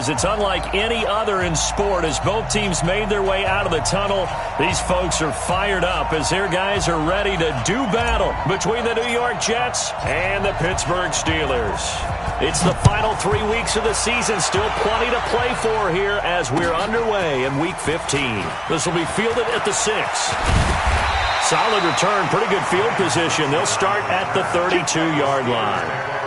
because it's unlike any other in sport. As both teams made their way out of the tunnel, these folks are fired up as their guys are ready to do battle between the New York Jets and the Pittsburgh Steelers. It's the final 3 weeks of the season. Still plenty to play for here as we're underway in Week 15. This will be fielded at the 6. Solid return, pretty good field position. They'll start at the 32-yard line.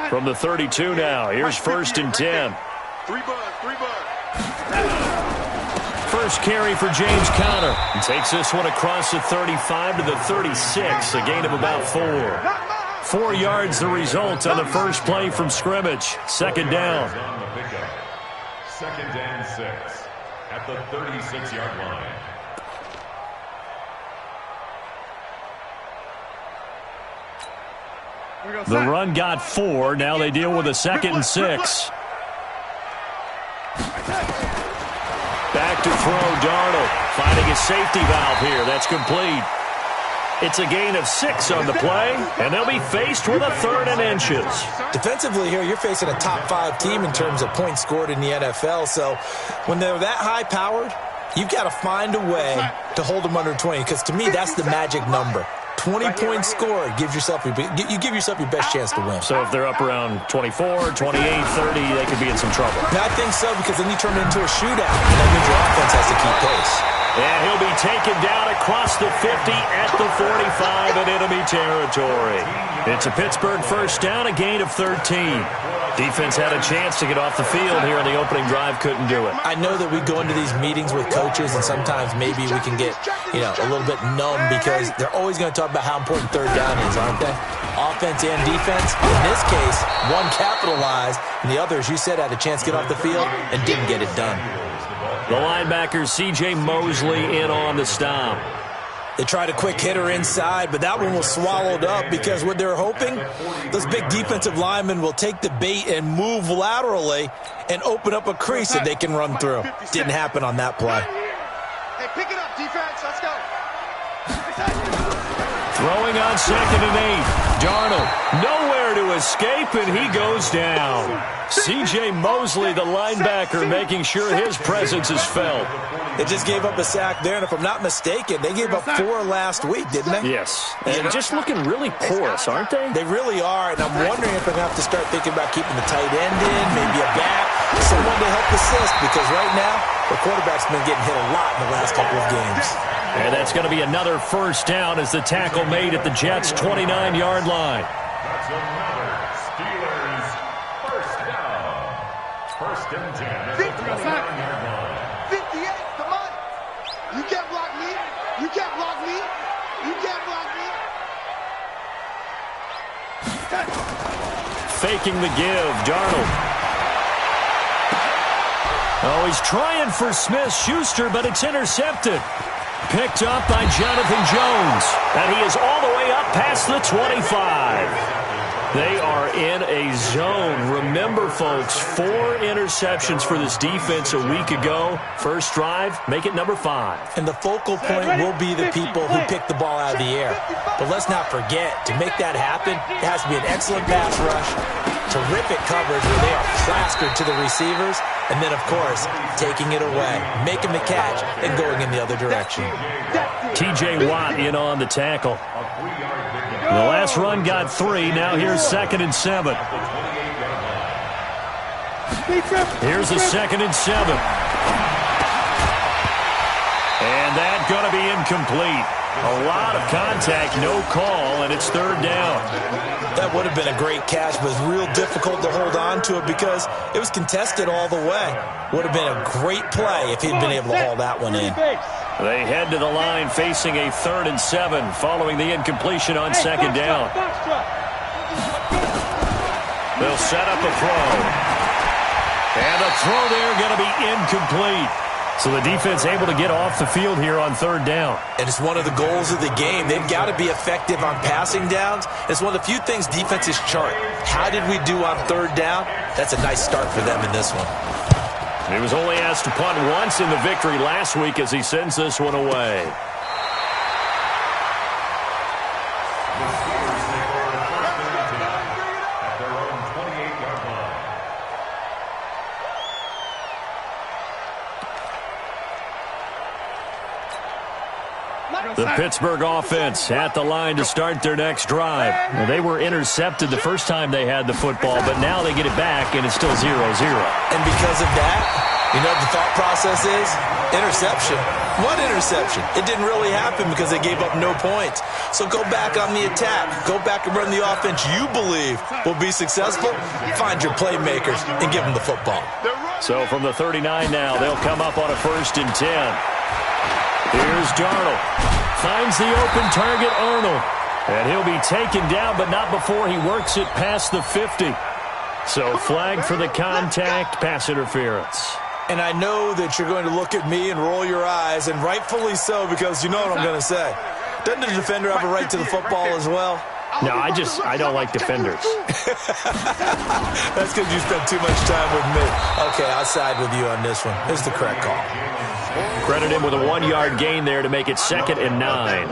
From the 32 now, here's 1st and 10. First carry for James Conner. He takes this one across the 35 to the 36, a gain of about 4. 4 yards the result on the first play from scrimmage. Second down. Second and 6 at the 36-yard line. The run got 4. Now they deal with a 2nd and 6. Back to throw, Darnold. Finding a safety valve here. That's complete. It's a gain of 6 on the play, and they'll be faced with a 3rd and inches. Defensively here, you're facing a top 5 team in terms of points scored in the NFL. So when they're that high-powered, you've got to find a way to hold them under 20, because to me, that's the magic number. 20 points scored, you give yourself your best chance to win. So if they're up around 24, 28, 30, they could be in some trouble. I think so, because then you turn it into a shootout, and that means your offense has to keep pace. And he'll be taken down across the 50 at the 45 in enemy territory. It's a Pittsburgh first down, a gain of 13. Defense had a chance to get off the field here in the opening drive, couldn't do it. I know that we go into these meetings with coaches, and sometimes maybe we can get, a little bit numb because they're always going to talk about how important third down is, aren't they? Offense and defense. In this case, one capitalized, and the other, as you said, had a chance to get off the field and didn't get it done. The linebacker, C.J. Mosley, in on the stop. They tried a quick hitter inside, but that one was swallowed up because what they're hoping, those big defensive linemen will take the bait and move laterally and open up a crease that they can run through. Didn't happen on that play. Hey, pick it up, defense. Let's go. Throwing on 2nd and 8. Darnold, nowhere to escape, and he goes down. C.J. Mosley, the linebacker, making sure his presence is felt. They just gave up a sack there, and if I'm not mistaken, they gave up 4 last week, didn't they? Yes. And just looking really porous, aren't they? They really are, and I'm wondering if I'm going to have to start thinking about keeping the tight end in, maybe a back, someone to help assist, because right now, the quarterback's been getting hit a lot in the last couple of games. And that's going to be another first down as the tackle made at the Jets' 29-yard line. That's another Steelers first down. First and 10 at the 29-yard line. 58, come on. You can't block me. You can't block me. You can't block me. Faking the give, Darnold. Oh, he's trying for Smith-Schuster, but it's intercepted. Picked up by Jonathan Jones. And he is all the way up past the 25. They are in a zone. Remember, folks, 4 interceptions for this defense a week ago. First drive, make it number 5. And the focal point will be the people who pick the ball out of the air. But let's not forget, to make that happen, it has to be an excellent pass rush, terrific coverage where they are plastered to the receivers, and then, of course, taking it away, making the catch, and going in the other direction. T.J. Watt in on the tackle. The last run got 3. Now here's 2nd and 7. Here's a 2nd and 7. And that's going to be incomplete. A lot of contact, no call, and it's 3rd down. That would have been a great catch, but it was real difficult to hold on to it because it was contested all the way. Would have been a great play if he'd been able to haul that one in. They head to the line facing a 3rd and 7 following the incompletion on 2nd down. They'll set up a throw. And the throw there going to be incomplete. So the defense able to get off the field here on third down. And it's one of the goals of the game. They've got to be effective on passing downs. It's one of the few things defenses chart. How did we do on third down? That's a nice start for them in this one. He was only asked to punt once in the victory last week as he sends this one away. The Pittsburgh offense at the line to start their next drive. Now, they were intercepted the first time they had the football, but now they get it back, and it's still 0-0. And because of that, you know what the thought process is? Interception. What interception? It didn't really happen because they gave up no points. So go back on the attack. Go back and run the offense you believe will be successful. Find your playmakers and give them the football. So from the 39 now, they'll come up on a 1st and 10. Here's Darnold. Finds the open target, Arnold. And he'll be taken down, but not before he works it past the 50. So flag for the contact, pass interference. And I know that you're going to look at me and roll your eyes, and rightfully so, because you know what I'm going to say. Doesn't the defender have a right to the football as well? No, I don't like defenders. That's because you spent too much time with me. Okay, I'll side with you on this one. Here's the correct call. Credit him with a 1-yard gain there to make it 2nd and 9.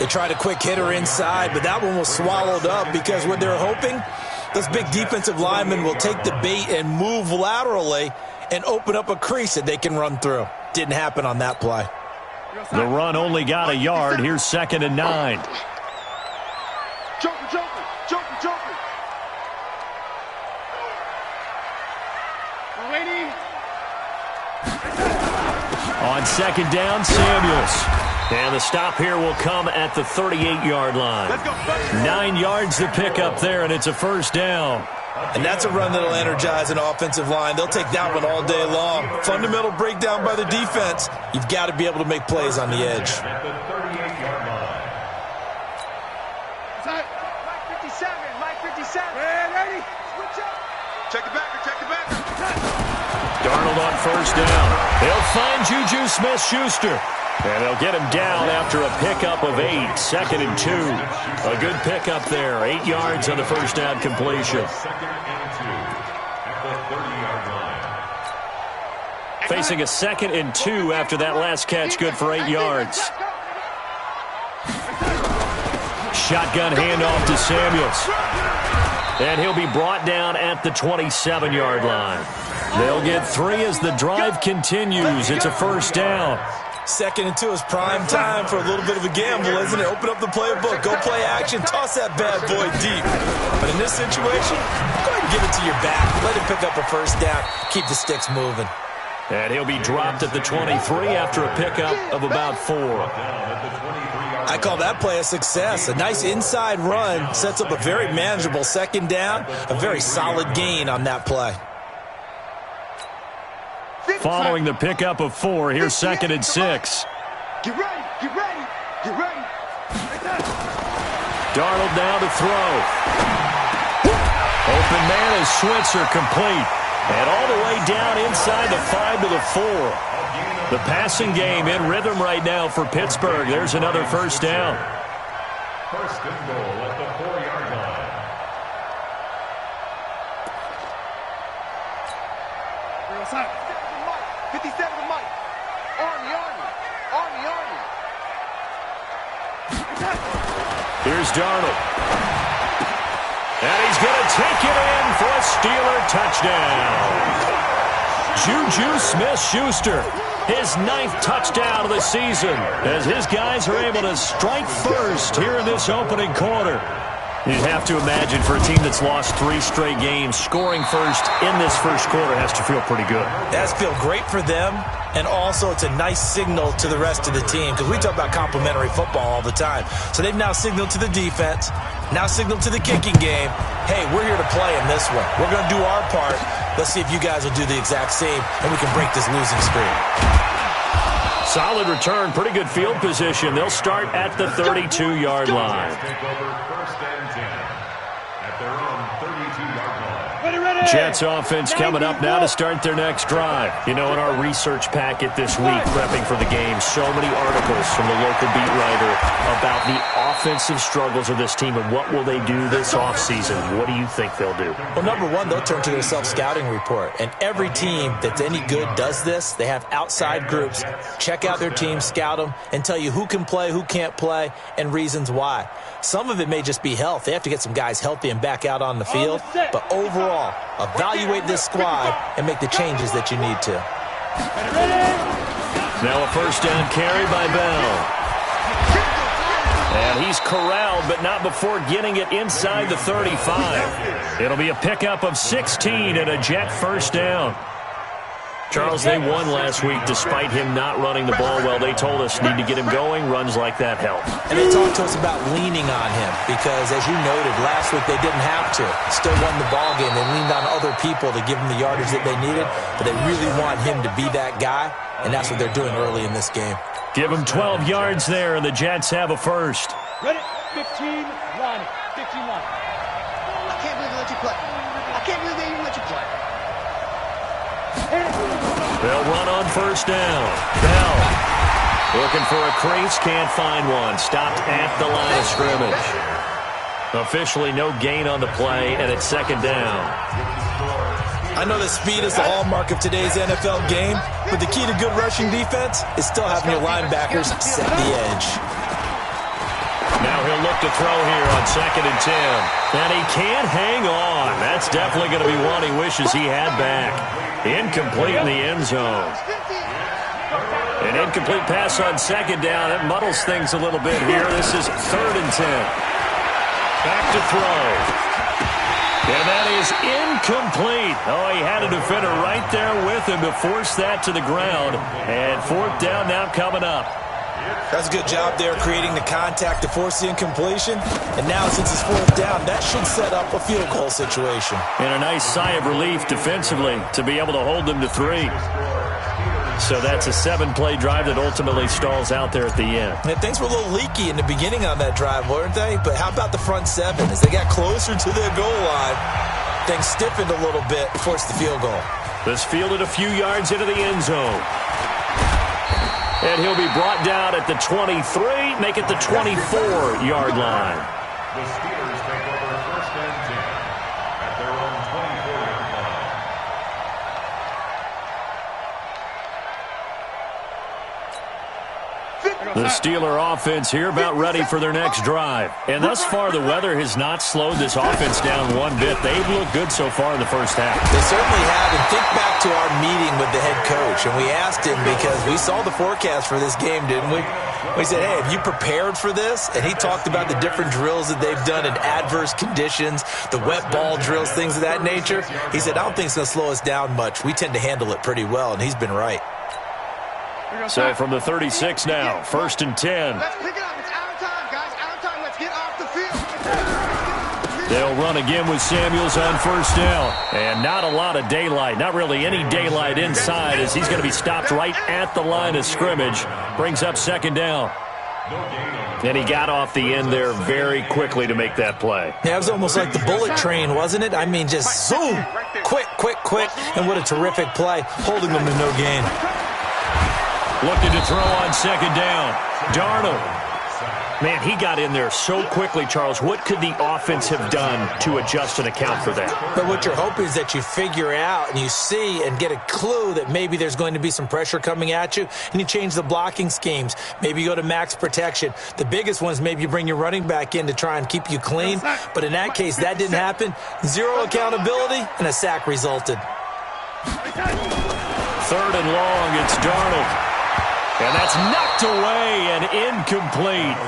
They tried a quick hitter inside, but that one was swallowed up because what they're hoping, this big defensive lineman will take the bait and move laterally and open up a crease that they can run through. Didn't happen on that play. The run only got a yard. Here's 2nd and 9. Joker. On 2nd down, Samuels. And the stop here will come at the 38-yard line. 9 yards to pick up there, and it's a 1st down. And that's a run that'll energize an offensive line. They'll take that one all day long. Fundamental breakdown by the defense. You've got to be able to make plays on the edge. Mike 57. Ready? Check the backer. Darnold on 1st down. They'll find Juju Smith-Schuster. And they'll get him down after a pickup of 8. 2nd and 2. A good pickup there. 8 yards on the 1st down completion. Facing a 2nd and 2 after that last catch. Good for 8 yards. Shotgun handoff to Samuels. And he'll be brought down at the 27-yard line. They'll get 3 as the drive continues. It's a 1st down. 2nd and 2 is prime time for a little bit of a gamble, isn't it? Open up the playbook, go play action, toss that bad boy deep. But in this situation, go ahead and give it to your back. Let him pick up a 1st down. Keep the sticks moving. And he'll be dropped at the 23 after a pickup of about 4. I call that play a success. A nice inside run sets up a very manageable 2nd down. A very solid gain on that play. Following the pickup of 4, here's 2nd and 6. Get ready. Darnold down to throw. Open man is Switzer, complete. And all the way down inside the 5 to the 4. The passing game in rhythm right now for Pittsburgh. There's another 1st down. 1st and goal at the 4-yard line. Mike. 57 to Mike. Army. Here's Darnold. And he's going to take it in for a Steeler touchdown. Juju Smith-Schuster, his 9th touchdown of the season, as his guys are able to strike first here in this opening quarter. You'd have to imagine for a team that's lost 3 straight games, scoring first in this 1st quarter has to feel pretty good. That's feel great for them, and also it's a nice signal to the rest of the team, because we talk about complimentary football all the time. So they've now signaled to the defense, now signaled to the kicking game, hey, we're here to play in this one. We're going to do our part. Let's see if you guys will do the exact same, and we can break this losing streak. Solid return, pretty good field position. They'll start at the 32-yard line. Take over 1st and 10 at their own 32-yard line. Jets offense coming up now to start their next drive. You know, in our research packet this week, prepping for the game, so many articles from the local beat writer about the offensive struggles of this team and what will they do this offseason. What do you think they'll do? Well, number one, they'll turn to their self-scouting report. And every team that's any good does this. They have outside groups. Check out their team, scout them, and tell you who can play, who can't play, and reasons why. Some of it may just be health. They have to get some guys healthy and back out on the field. But overall, evaluate this squad and make the changes that you need to. Now a first down carry by Bell. And he's corralled, but not before getting it inside the 35. It'll be a pickup of 16 and a Jet first down. Charles, they won last week despite him not running the ball well. They told us need to get him going. Runs like that help. And they talked to us about leaning on him because, as you noted, last week they didn't have to. Still won the ball game. They leaned on other people to give them the yardage that they needed, but they really want him to be that guy, and that's what they're doing early in this game. Give him 12 yards there, and the Jets have a first. Ready? 15, line it. 15, line it. I can't believe they let you play. I can't believe they even let you play. They'll run on first down. Bell looking for a crease, can't find one. Stopped at the line of scrimmage. Officially no gain on the play, and it's second down. I know that speed is the hallmark of today's NFL game, but the key to good rushing defense is still having your linebackers set the edge. Now he'll look to throw here on 2nd and 10. And he can't hang on. That's definitely going to be one he wishes he had back. Incomplete in the end zone. An incomplete pass on second down. It muddles things a little bit here. This is 3rd and 10. Back to throw. And that is incomplete. Oh, he had a defender right there with him to force that to the ground. And 4th down now coming up. That's a good job there creating the contact to force the incompletion. And now since it's 4th down, that should set up a field goal situation. And a nice sigh of relief defensively to be able to hold them to 3. So that's a 7-play drive that ultimately stalls out there at the end. And things were a little leaky in the beginning on that drive, weren't they? But how about the front 7? As they got closer to their goal line, things stiffened a little bit, forced the field goal. This fielded a few yards into the end zone. And he'll be brought down at the 23, make it the 24-yard line. The Steelers take over 1st and 10 at their own 24-yard line. The Steeler offense here about ready for their next drive. And thus far, the weather has not slowed this offense down one bit. They've looked good so far in the first half. They certainly have. And think back to our meeting with the head coach. And we asked him because we saw the forecast for this game, didn't we? We said, hey, have you prepared for this? And he talked about the different drills that they've done in adverse conditions, the wet ball drills, things of that nature. He said, I don't think it's going to slow us down much. We tend to handle it pretty well, and he's been right. So from the 36 now, 1st and 10. Let's pick it up. It's our time, guys. Our time. Let's get off the field. They'll run again with Samuels on 1st down. And not a lot of daylight, not really any daylight inside as he's going to be stopped right at the line of scrimmage. Brings up 2nd down. And he got off the end there very quickly to make that play. Yeah, it was almost like the bullet train, wasn't it? I mean, just zoom, quick, quick, quick. And what a terrific play, holding them to no gain. Looking to throw on 2nd down. Darnold. Man, he got in there so quickly, Charles. What could the offense have done to adjust and account for that? But what you're hoping is that you figure out and you see and get a clue that maybe there's going to be some pressure coming at you, and you change the blocking schemes. Maybe you go to max protection. The biggest one is maybe you bring your running back in to try and keep you clean. But in that case, that didn't happen. Zero accountability, and a sack resulted. 3rd and long, it's Darnold. And that's knocked away and incomplete.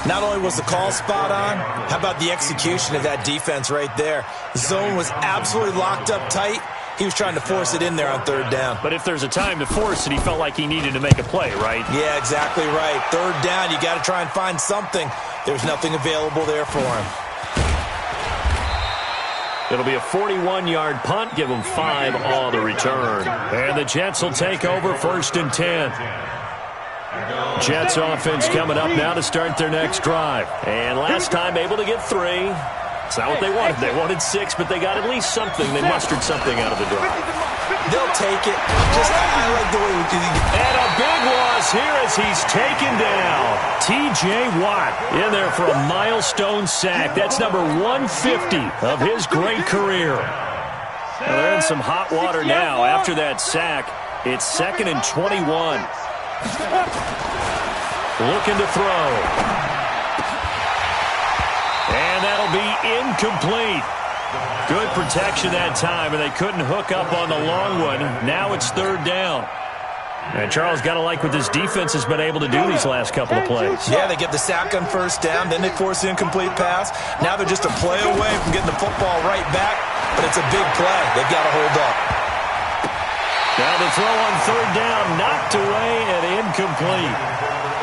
Not only was the call spot on, how about the execution of that defense right there? The zone was absolutely locked up tight. He was trying to force it in there on 3rd down. But if there's a time to force it, he felt like he needed to make a play, right? Yeah, exactly right. 3rd down, you got to try and find something. There's nothing available there for him. It'll be a 41-yard punt. Give them 5 on the return. And the Jets will take over 1st and 10. Jets offense coming up now to start their next drive. And last time able to get 3. It's not what they wanted. They wanted 6, but they got at least something. They mustered something out of the drive. They'll take it. I like the way we do it. And a big loss here as he's taken down. T.J. Watt in there for a milestone sack. That's number 150 of his great career. Well, they're in some hot water now. After that sack, it's 2nd and 21. Looking to throw. And that'll be incomplete. Good protection that time, and they couldn't hook up on the long one. Now it's 3rd down. And Charles got to like what this defense has been able to do these last couple of plays. Yeah, they get the sack on 1st down, then they force the incomplete pass. Now they're just a play away from getting the football right back, but it's a big play. They've got to hold up. Now the throw on 3rd down, knocked away and incomplete.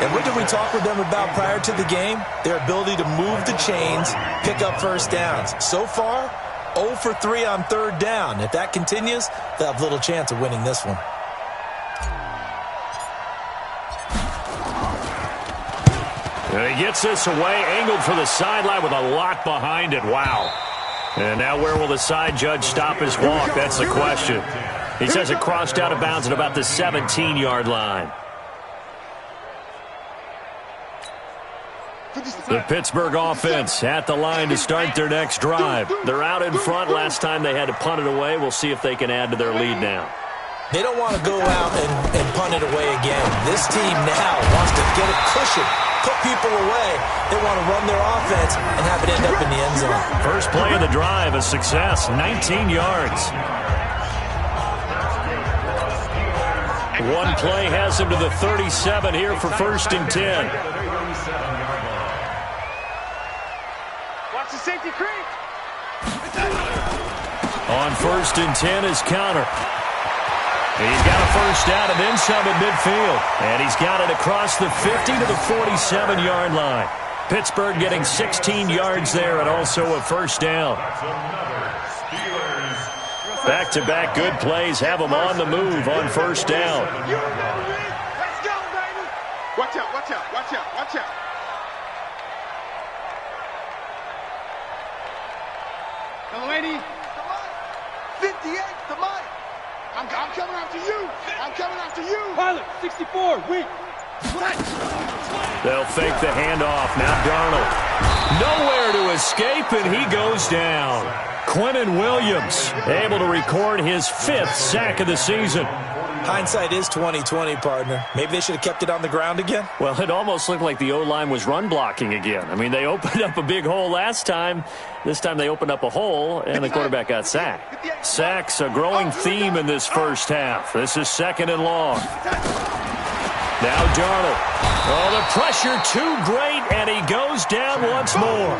And what did we talk with them about prior to the game? Their ability to move the chains, pick up 1st downs. So far, 0 for 3 on 3rd down. If that continues, they'll have little chance of winning this one. And he gets this away, angled for the sideline with a lot behind it. Wow. And now where will the side judge stop his walk? That's the question. He says it crossed out of bounds at about the 17-yard line. The Pittsburgh offense at the line to start their next drive. They're out in front. Last time they had to punt it away. We'll see if they can add to their lead now. They don't want to go out and punt it away again. This team now wants to get a cushion, put people away. They want to run their offense and have it end up in the end zone. First play of the drive, a success, 19 yards. One play has him to the 37 here for 1st and 10. Watch the safety creep. On 1st and 10 is Counter. He's got a 1st down and then some at midfield. And he's got it across the 50 to the 47-yard line. Pittsburgh getting 16 yards there and also a 1st down. Back-to-back good plays have them on the move on 1st down. Let's go, baby. Watch out, watch out, watch out, watch out. Young lady. 58, the mic. I'm coming after you. I'm coming after you. Pilot, 64, weak. They'll fake the handoff. Now Darnold. Nowhere to escape, and he goes down. Quinnen Williams able to record his 5th sack of the season. Hindsight is 20/20, partner. Maybe they should have kept it on the ground again. Well, it almost looked like the O-line was run blocking again. I mean, they opened up a big hole last time. This time they opened up a hole, and the quarterback got sacked. Sacks, a growing theme in this first half. This is 2nd and long. Now Darnold. Oh, the pressure too great, and he goes down once more.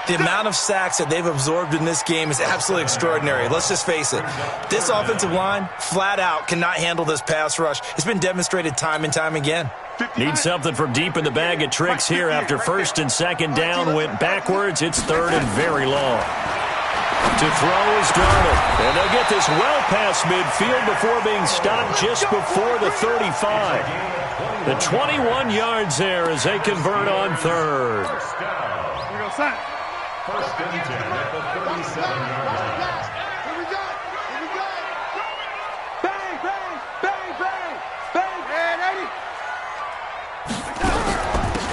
The amount of sacks that they've absorbed in this game is absolutely extraordinary. Let's just face it. This offensive line, flat out, cannot handle this pass rush. It's been demonstrated time and time again. Need something from deep in the bag of tricks here after 1st and 2nd down went backwards. It's 3rd and very long. To throw is Darnold. And they'll get this well past midfield before being stopped just before the 35. The 21 yards there as they convert on 3rd. Here we go, son. 1st and 10 at the 37-yard line. Here we go. Here we go. Bang, bang, bang, bang, bang. And 80.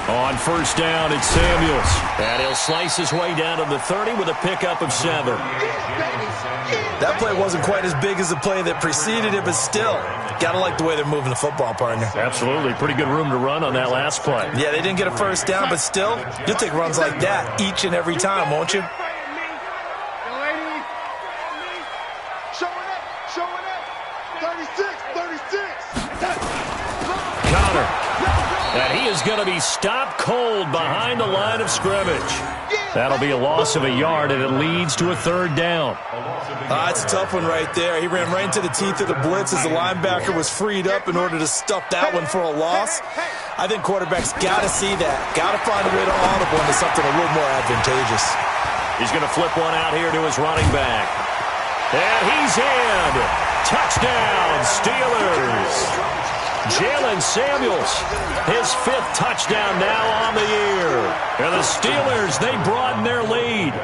On 1st down, it's Samuels. And he'll slice his way down to the 30 with a pickup of 7. That play wasn't quite as big as the play that preceded it, but still, gotta like the way they're moving the football, partner. Absolutely. Pretty good room to run on that last play. Yeah, they didn't get a 1st down, but still, you'll take runs like that each and every time, won't you? Young lady. Showing up. 36, 36. Counter. And he is going to be stopped cold behind the line of scrimmage. That'll be a loss of a yard, and it leads to a 3rd down. It's a tough one right there. He ran right into the teeth of the blitz as the linebacker was freed up in order to stuff that one for a loss. I think quarterbacks got to see that. Got to find a way to audible into something a little more advantageous. He's going to flip one out here to his running back. And he's in. Touchdown, Steelers. Jalen Samuels, his 5th touchdown now on the year. And the Steelers, they broaden their lead.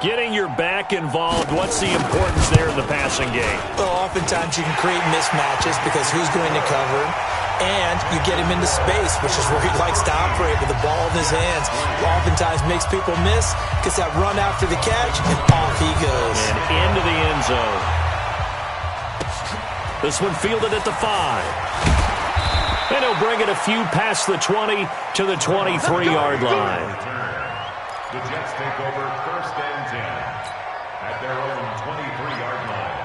Getting your back involved, what's the importance there in the passing game? Well, oftentimes you can create mismatches because who's going to cover him? And you get him into space, which is where he likes to operate with the ball in his hands. Oftentimes makes people miss, gets that run after the catch, and off he goes. And into the end zone. This one fielded at the 5. And he'll bring it a few past the 20 to the 23-yard line. The Jets take over 1st and 10 at their own 23-yard line.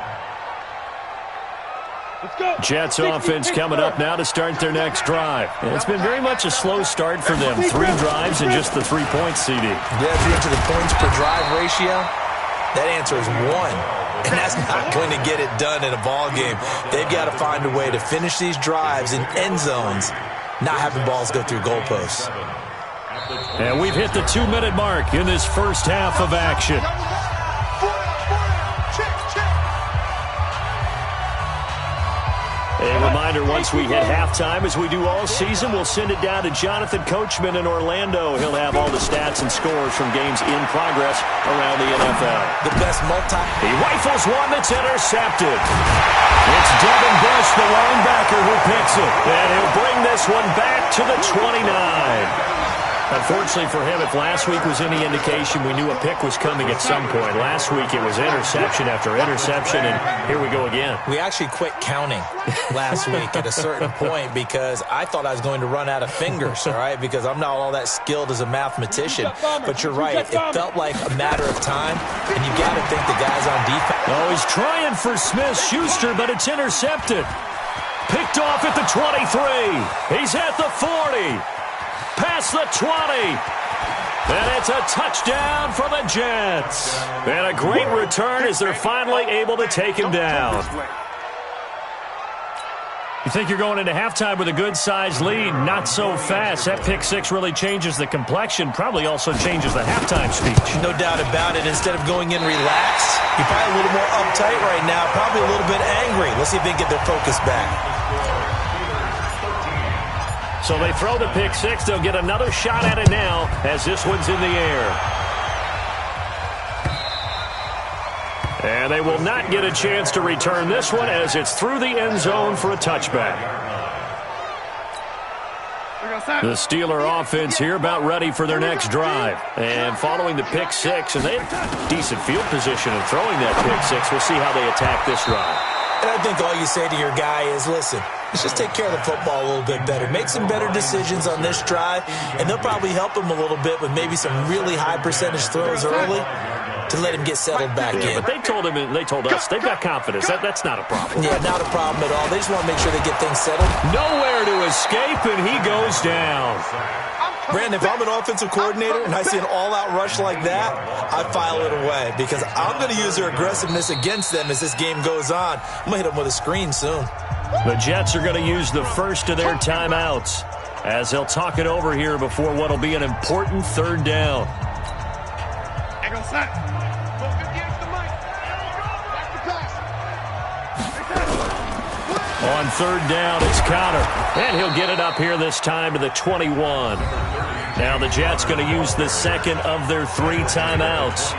Let's go. Jets offense coming up now to start their next drive. And it's been very much a slow start for them. 3 drives and just the 3 points, CD. Yeah, if you're into the points per drive ratio, that answer is 1. And that's not going to get it done in a ball game. They've got to find a way to finish these drives in end zones, not having balls go through goalposts. And we've hit the 2-minute mark in this first half of action. A reminder, once we hit halftime, as we do all season, we'll send it down to Jonathan Coachman in Orlando. He'll have all the stats and scores from games in progress around the NFL. The best He rifles one that's intercepted. It's Devin Bush, the linebacker, who picks it. And he'll bring this one back to the 29. Unfortunately for him, if last week was any indication, we knew a pick was coming at some point. Last week it was interception after interception, and here we go again. We actually quit counting last week at a certain point because I thought I was going to run out of fingers, all right, because I'm not all that skilled as a mathematician. But you're right. It felt like a matter of time, and you got to think the guys on defense. Oh, he's trying for Smith-Schuster, but it's intercepted. Picked off at the 23. He's at the 40. Past the 20. And it's a touchdown for the Jets. And a great return as they're finally able to take him down. You think you're going into halftime with a good-sized lead? Not so fast. That pick 6 really changes the complexion, probably also changes the halftime speech. No doubt about it. Instead of going in relaxed, you're probably a little more uptight right now, probably a little bit angry. Let's see if they can get their focus back. So they throw the pick 6. They'll get another shot at it now as this one's in the air. And they will not get a chance to return this one as it's through the end zone for a touchback. The Steeler offense here about ready for their next drive. And following the pick 6, and they have decent field position in throwing that pick 6. We'll see how they attack this drive. And I think all you say to your guy is, listen, let's just take care of the football a little bit better. Make some better decisions on this drive, and they'll probably help him a little bit with maybe some really high percentage throws early to let him get settled back in. But they told us, they've got confidence. That's not a problem. Yeah, not a problem at all. They just want to make sure they get things settled. Nowhere to escape, and he goes down. Brandon, if I'm an offensive coordinator and I see an all-out rush like that, I file it away because I'm going to use their aggressiveness against them as this game goes on. I'm going to hit them with a screen soon. The Jets are going to use the first of their timeouts as they'll talk it over here before what will be an important 3rd down. On 3rd down, it's Conner. And he'll get it up here this time to the 21. Now the Jets going to use the second of their 3 timeouts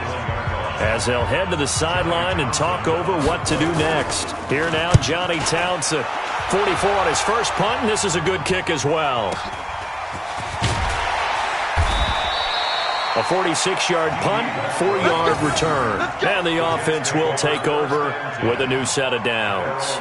as they'll head to the sideline and talk over what to do next. Here now, Johnny Townsend, 44 on his first punt, and this is a good kick as well. A 46-yard punt, 4-yard return. And the offense will take over with a new set of downs.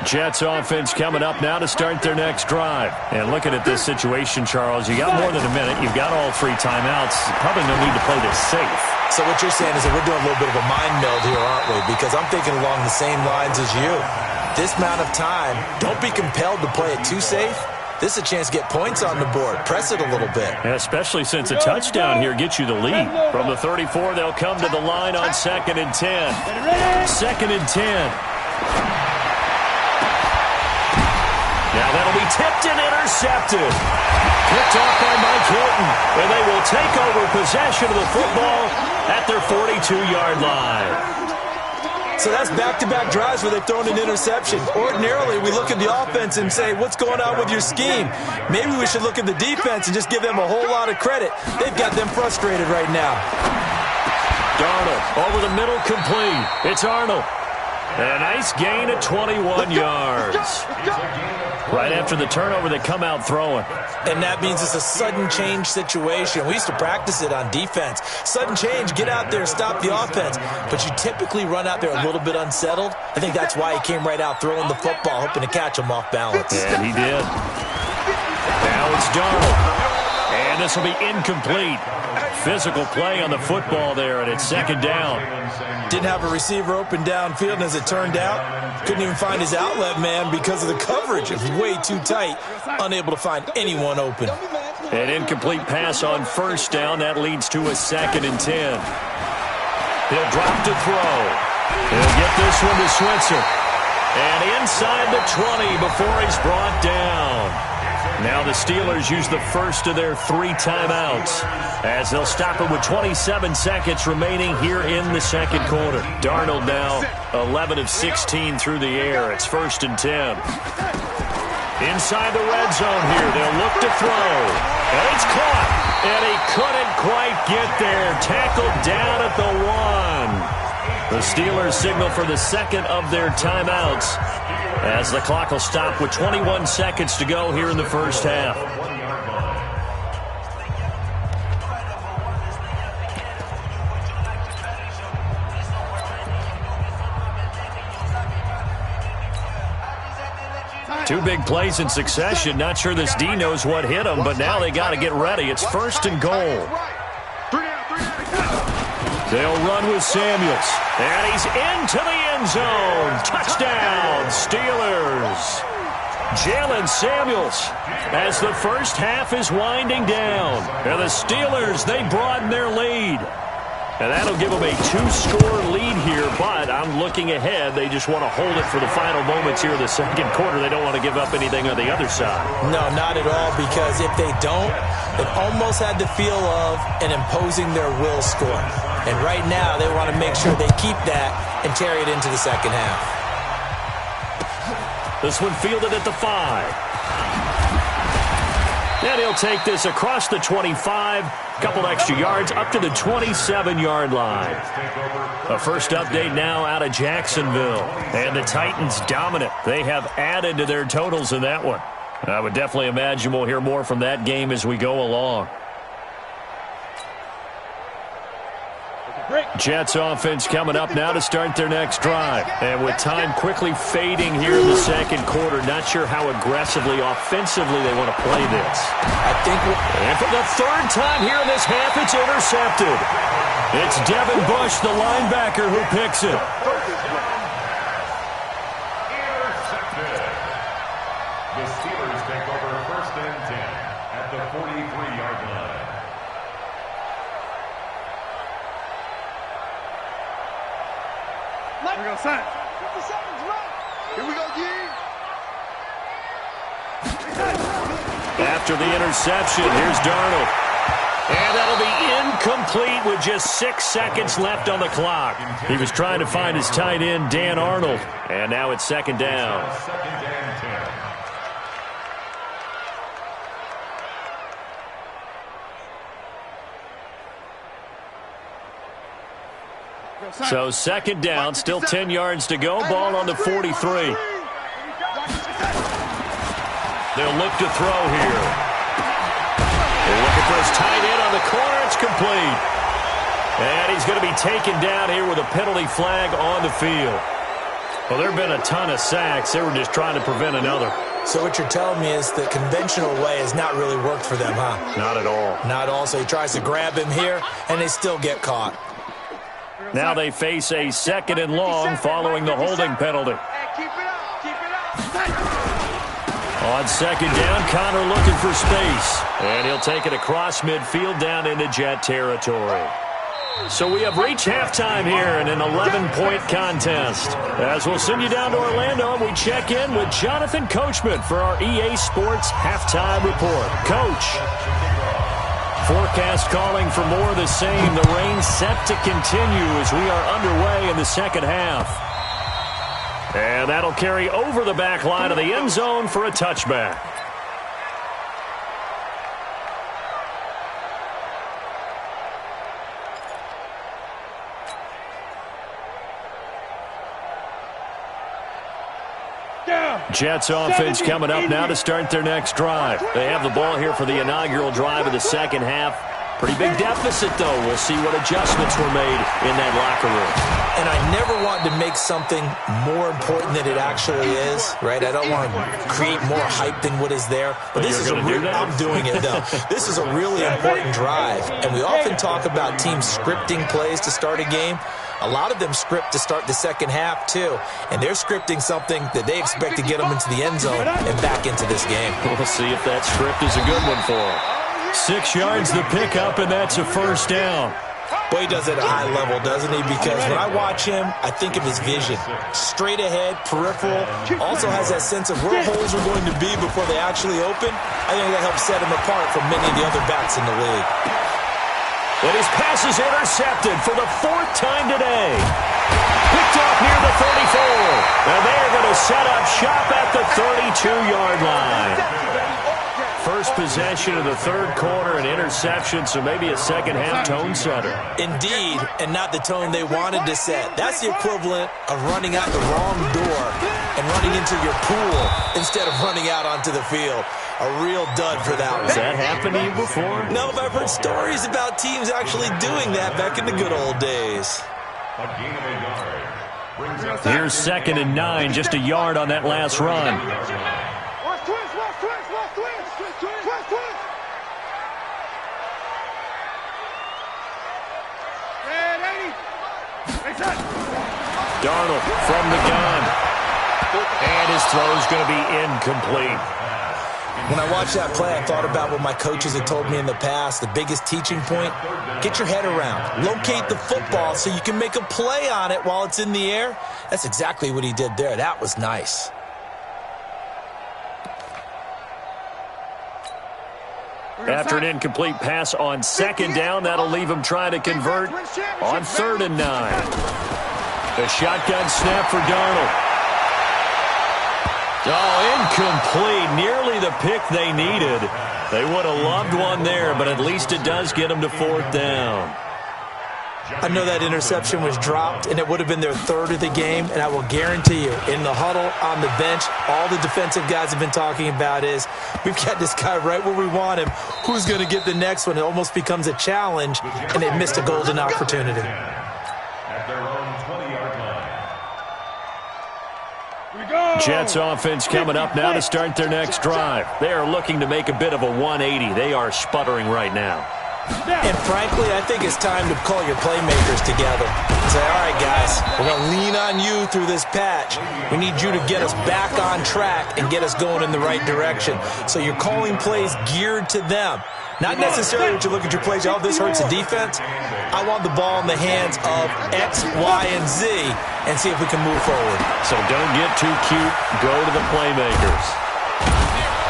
Jets offense coming up now to start their next drive. And looking at this situation, Charles, you got more than a minute. You've got all 3 timeouts. Probably no need to play this safe. So what you're saying is that we're doing a little bit of a mind meld here, aren't we? Because I'm thinking along the same lines as you. This amount of time, don't be compelled to play it too safe. This is a chance to get points on the board. Press it a little bit. And especially since a touchdown here gets you the lead. From the 34, they'll come to the line on 2nd and 10. 2nd and 10. Now that'll be tipped and intercepted. Picked off by Mike Hilton. And they will take over possession of the football at their 42-yard line. So that's back-to-back drives where they've thrown an interception. Ordinarily, we look at the offense and say, what's going on with your scheme? Maybe we should look at the defense and just give them a whole lot of credit. They've got them frustrated right now. Darnold over the middle, complete. It's Arnold. A nice gain of 21 yards. Right after the turnover, they come out throwing. And that means it's a sudden change situation. We used to practice it on defense. Sudden change, get out there, stop the offense. But you typically run out there a little bit unsettled. I think that's why he came right out throwing the football, hoping to catch him off balance. And he did. Now it's Darnold. And this will be incomplete. Physical play on the football there, and it's second down. Didn't have a receiver open downfield, and as it turned out, couldn't even find his outlet man because of the coverage. It was way too tight, unable to find anyone open. An incomplete pass on first down. That leads to a 2nd and 10. He'll drop to throw. He'll get this one to Switzer. And inside the 20 before he's brought down. Now the Steelers use the first of their 3 timeouts as they'll stop it with 27 seconds remaining here in the second quarter. Darnold now 11 of 16 through the air. It's 1st and 10. Inside the red zone here. They'll look to throw. And it's caught. And he couldn't quite get there. Tackled down at the 1. The Steelers signal for the second of their timeouts as the clock will stop with 21 seconds to go here in the first half. Two big plays in succession. Not sure this D knows what hit him, but now they got to get ready. It's 1st and goal. They'll run with Samuels. And he's into the end zone. Touchdown, Steelers. Jalen Samuels as the first half is winding down. And the Steelers, they broaden their lead. And that'll give them a 2-score lead here, but I'm looking ahead. They just want to hold it for the final moments here in the second quarter. They don't want to give up anything on the other side. No, not at all, because if they don't, it almost had the feel of an imposing their will score. And right now, they want to make sure they keep that and carry it into the second half. This one fielded at the 5. And he'll take this across the 25, couple extra yards up to the 27-yard line. A first update now out of Jacksonville. And the Titans dominant. They have added to their totals in that one. I would definitely imagine we'll hear more from that game as we go along. Jets offense coming up now to start their next drive. And with time quickly fading here in the second quarter, not sure how aggressively, offensively they want to play this. And for the 3rd time here in this half, it's intercepted. It's Devin Bush, the linebacker, who picks it. Intercepted. The Steelers take over 1st and 10 at the 43-yard line. We're going to sign. 50 seconds, right? Here we go, G. After the interception, here's Darnold. And that'll be incomplete with just 6 seconds left on the clock. He was trying to find his tight end, Dan Arnold. And now it's 2nd down. 2nd and 10. So 2nd down, still 10 yards to go. Ball on the 43. They'll look to throw here. They're looking for his tight end on the corner. It's complete. And he's going to be taken down here with a penalty flag on the field. Well, there have been a ton of sacks. They were just trying to prevent another. So what you're telling me is the conventional way has not really worked for them, huh? Not at all. Not all. So he tries to grab him here, and they still get caught. Now they face a 2nd and long following the holding penalty. Keep it up. Keep it up. On 2nd down, Connor looking for space. And he'll take it across midfield down into Jet territory. So we have reached halftime here in an 11-point contest. As we'll send you down to Orlando, and we check in with Jonathan Coachman for our EA Sports Halftime Report. Coach. Forecast calling for more of the same. The rain set to continue as we are underway in the second half. And that'll carry over the back line of the end zone for a touchback. Jets offense coming up now to start their next drive. They have the ball here for the inaugural drive of the second half. Pretty big deficit, though. We'll see what adjustments were made in that locker room. And I never want to make something more important than it actually is, right? I don't want to create more hype than what is there. But this is I'm doing it, though. This is a really important drive. And we often talk about teams scripting plays to start a game. A lot of them script to start the second half, too. And they're scripting something that they expect to get them into the end zone and back into this game. We'll see if that script is a good one for them. 6 yards the pickup, and that's a first down. Boy, he does it at a high level, doesn't he? Because when I watch him, I think of his vision. Straight ahead, peripheral, also has that sense of where holes are going to be before they actually open. I think that helps set him apart from many of the other backs in the league. And his pass is intercepted for the 4th time today. Picked off near the 34. And they're going to set up shop at the 32-yard line. First possession of the third quarter, an interception, so maybe a second-half tone setter. Indeed, and not the tone they wanted to set. That's the equivalent of running out the wrong door and running into your pool instead of running out onto the field. A real dud for that one. Has that happened to you before? No, but I've heard stories about teams actually doing that back in the good old days. Here's 2nd and 9, just a yard on that last run. Darnold from the gun. And his throw's going to be incomplete. When I watched that play, I thought about what my coaches had told me in the past. The biggest teaching point, get your head around. Locate the football so you can make a play on it while it's in the air. That's exactly what he did there. That was nice. After an incomplete pass on 2nd down, that'll leave him trying to convert on 3rd and 9. The shotgun snap for Darnold. Oh, incomplete. Nearly the pick they needed. They would have loved one there, but at least it does get them to 4th down. I know that interception was dropped, and it would have been their 3rd of the game, and I will guarantee you, in the huddle, on the bench, all the defensive guys have been talking about is, we've got this guy right where we want him. Who's going to get the next one? It almost becomes a challenge, and they missed a golden opportunity. At their own 20-yard line. Jets offense coming up now to start their next drive. They are looking to make a bit of a 180. They are sputtering right now. And frankly, I think it's time to call your playmakers together and say, all right, guys, we're going to lean on you through this patch. We need you to get us back on track and get us going in the right direction. So you're calling plays geared to them. Not necessarily that you look at your plays, oh, this hurts the defense. I want the ball in the hands of X, Y, and Z and see if we can move forward. So don't get too cute. Go to the playmakers.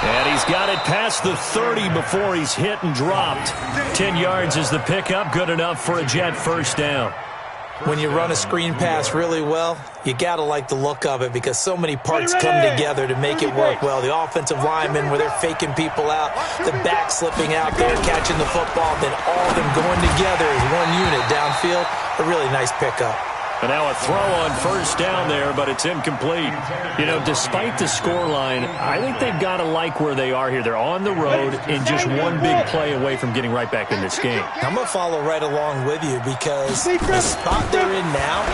And he's got it past the 30 before he's hit and dropped. 10 yards is the pickup. Good enough for a Jet first down. When you run a screen pass really well, you got to like the look of it because so many parts come together to make it work well. The offensive linemen, where they're faking people out, the back slipping out there, catching the football, then all of them going together as one unit downfield. A really nice pickup. And now a throw on first down there, but it's incomplete. You know, despite the scoreline, I think they've got to like where they are here. They're on the road and just one big play away from getting right back in this game. I'm going to follow right along with you because the spot they're in now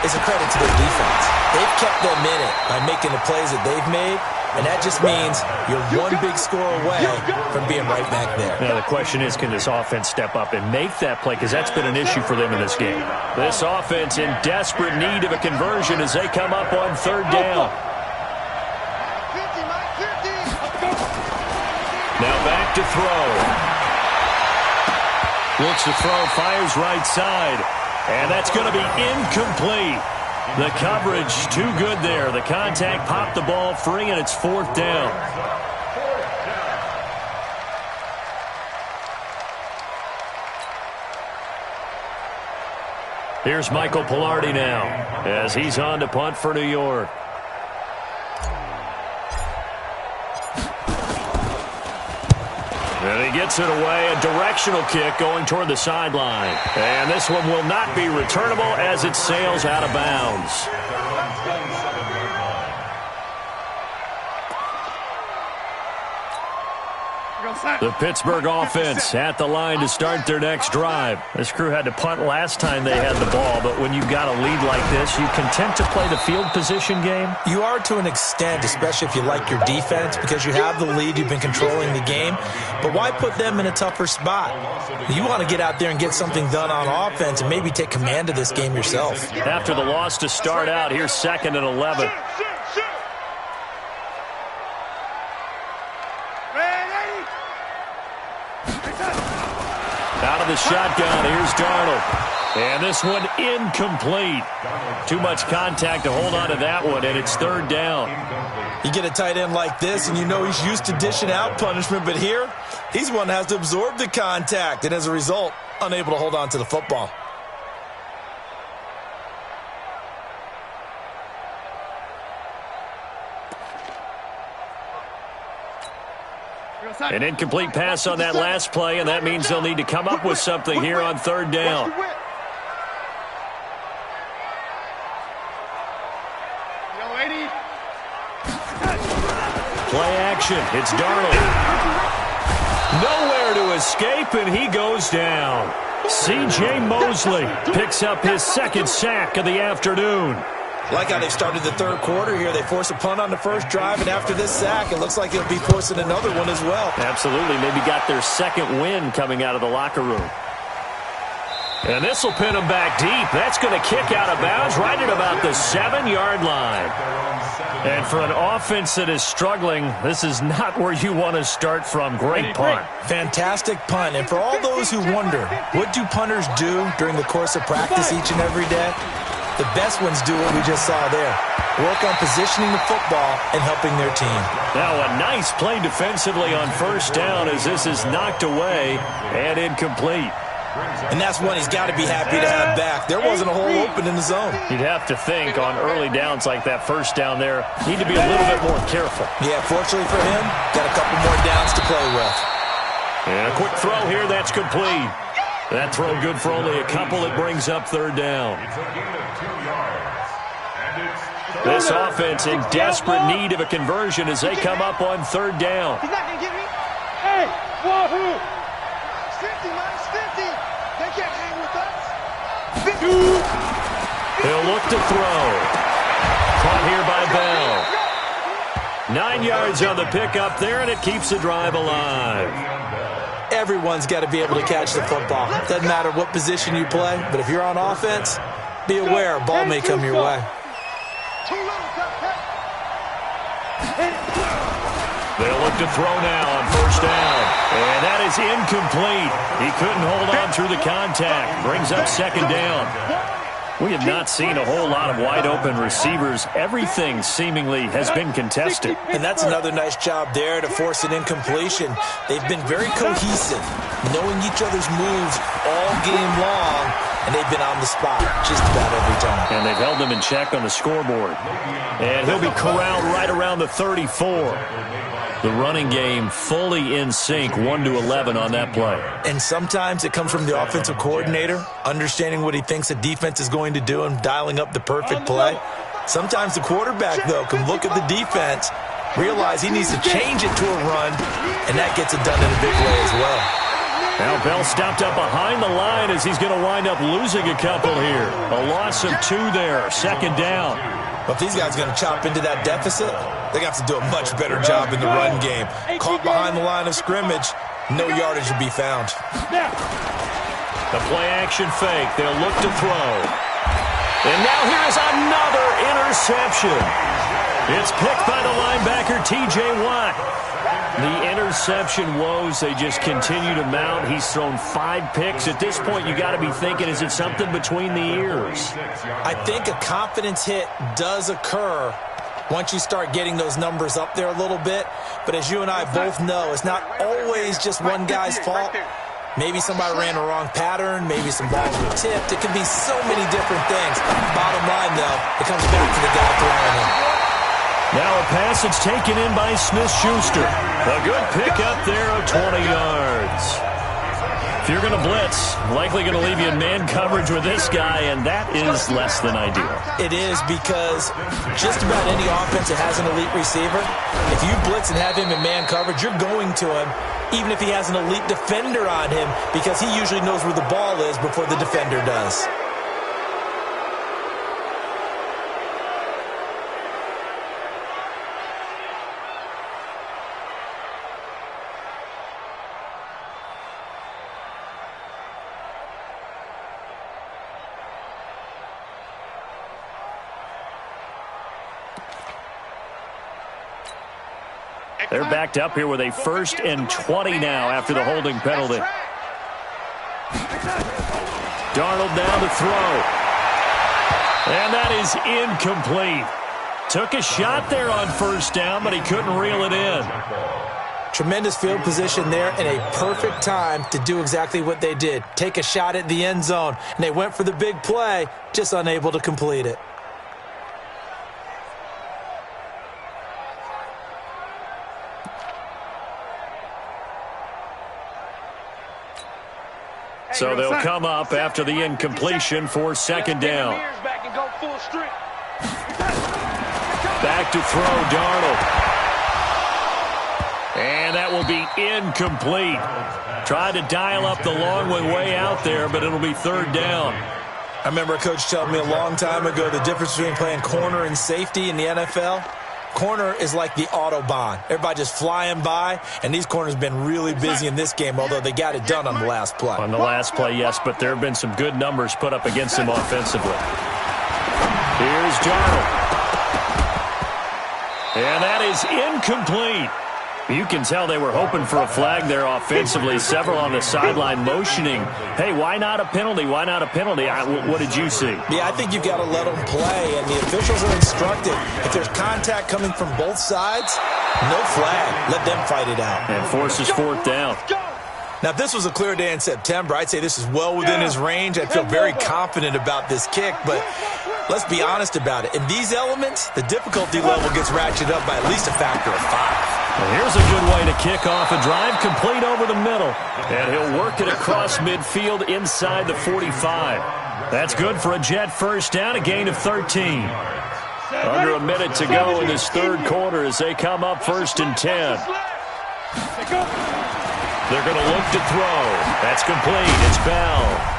is a credit to their defense. They've kept them in it by making the plays that they've made, and that just means you're one big score away from being right back there. Now, the question is, can this offense step up and make that play? Because that's been an issue for them in this game. This offense in desperate need of a conversion as they come up on 3rd down. Now back to throw. Looks to throw, fires right side. And that's going to be incomplete. The coverage too good there. The contact popped the ball free, and it's 4th down. Here's Michael Palardy now as he's on to punt for New York. Gets it away, a directional kick going toward the sideline. And this one will not be returnable as it sails out of bounds. The Pittsburgh offense at the line to start their next drive. This crew had to punt last time they had the ball, but when you've got a lead like this, you content to play the field position game? You are to an extent, especially if you like your defense, because you have the lead, you've been controlling the game. But why put them in a tougher spot? You want to get out there and get something done on offense and maybe take command of this game yourself. After the loss to start out, here's 2nd and 11. Out of the shotgun, here's Darnold. And this one incomplete. Too much contact to hold on to that one, and it's 3rd down. You get a tight end like this, and you know he's used to dishing out punishment, but here, he's one that has to absorb the contact, and as a result, unable to hold on to the football. An incomplete pass on that last play, and that means they'll need to come up with something here on 3rd down. Play action. It's Darnold. Nowhere to escape, and he goes down. C.J. Mosley picks up his 2nd sack of the afternoon. Like how they started the 3rd quarter here. They force a punt on the first drive, and after this sack, it looks like they'll be forcing another one as well. Absolutely. Maybe got their 2nd win coming out of the locker room. And this will pin them back deep. That's going to kick out of bounds right at about the 7-yard line. And for an offense that is struggling, this is not where you want to start from. Great punt. Fantastic punt. And for all those who wonder, what do punters do during the course of practice each and every day? The best ones do what we just saw there. Work on positioning the football and helping their team. Now a nice play defensively on 1st down as this is knocked away and incomplete. And that's one he's got to be happy to have back. There wasn't a hole open in the zone. You'd have to think on early downs like that 1st down there, need to be a little bit more careful. Yeah, fortunately for him, got a couple more downs to play with. And a quick throw here, that's complete. That throw good for only a couple. It brings up 3rd down. This offense in desperate need of a conversion as they come up on 3rd down. He's not going to get me. Hey, wahoo! 50, minus 50. They can't hang with us. 50. He'll look to throw. Caught here by Bell. 9 yards on the pickup there, and it keeps the drive alive. Everyone's got to be able to catch the football. Doesn't matter what position you play, but if you're on offense, be aware a ball may come your way. They'll look to throw now on 1st down. And that is incomplete. He couldn't hold on through the contact. Brings up 2nd down. We have not seen a whole lot of wide-open receivers. Everything seemingly has been contested. And that's another nice job there to force an incompletion. They've been very cohesive, knowing each other's moves all game long, and they've been on the spot just about every time. And they've held them in check on the scoreboard. And he'll be corralled right around the 34. The running game fully in sync, 1-11 on that play. And sometimes it comes from the offensive coordinator, understanding what he thinks a defense is going to do and dialing up the perfect play. Sometimes the quarterback, though, can look at the defense, realize he needs to change it to a run, and that gets it done in a big way as well. Now Bell stopped up behind the line as he's going to wind up losing a couple here. A loss of 2 there, 2nd down. But if these guys are going to chop into that deficit, they got to do a much better job in the run game. Caught behind the line of scrimmage, no yardage to be found. The play action fake. They'll look to throw. And now here is another interception. It's picked by the linebacker, T.J. Watt. The interception woes, they just continue to mount. He's thrown 5 picks. At this point, you got to be thinking, is it something between the ears? I think a confidence hit does occur once you start getting those numbers up there a little bit. But as you and I both know, it's not always just one guy's fault. Maybe somebody ran a wrong pattern. Maybe some balls were tipped. It can be so many different things. Bottom line, though, it comes back to the guy throwing it. Now a passage taken in by Smith-Schuster. A good pickup there of 20 yards. yards. If you're going to blitz, likely going to leave you in man coverage with this guy, and that is less than ideal. It is, because just about any offense that has an elite receiver, if you blitz and have him in man coverage, you're going to him, even if he has an elite defender on him, because he usually knows where the ball is before the defender does. They're backed up here with a 1st and 20 now after the holding penalty. Darnold down to throw. And that is incomplete. Took a shot there on 1st down, but he couldn't reel it in. Tremendous field position there and a perfect time to do exactly what they did. Take a shot at the end zone. And they went for the big play, just unable to complete it. So they'll come up after the incompletion for 2nd down. Back to throw, Darnold. And that will be incomplete. Tried to dial up the long one way out there, but it'll be 3rd down. I remember a coach telling me a long time ago the difference between playing corner and safety in the NFL. Corner is like the Autobahn. Everybody just flying by, and these corners have been really busy in this game, although they got it done on the last play. On the last play, yes, but there have been some good numbers put up against him offensively. Here's Darnold. And that is incomplete. You can tell they were hoping for a flag there offensively. Several on the sideline motioning, hey, why not a penalty? Why not a penalty? What did you see? Yeah, I think you've got to let them play, and the officials are instructed. If there's contact coming from both sides, no flag. Let them fight it out. And forces 4th down. Now, if this was a clear day in September, I'd say this is well within his range. I feel very confident about this kick, but let's be honest about it. In these elements, the difficulty level gets ratcheted up by at least a factor of 5. Well, here's a good way to kick off a drive, complete over the middle. And he'll work it across midfield inside the 45. That's good for a Jet 1st down, a gain of 13. Under a minute to go in this 3rd quarter as they come up 1st and 10. They're going to look to throw. That's complete. It's Bell.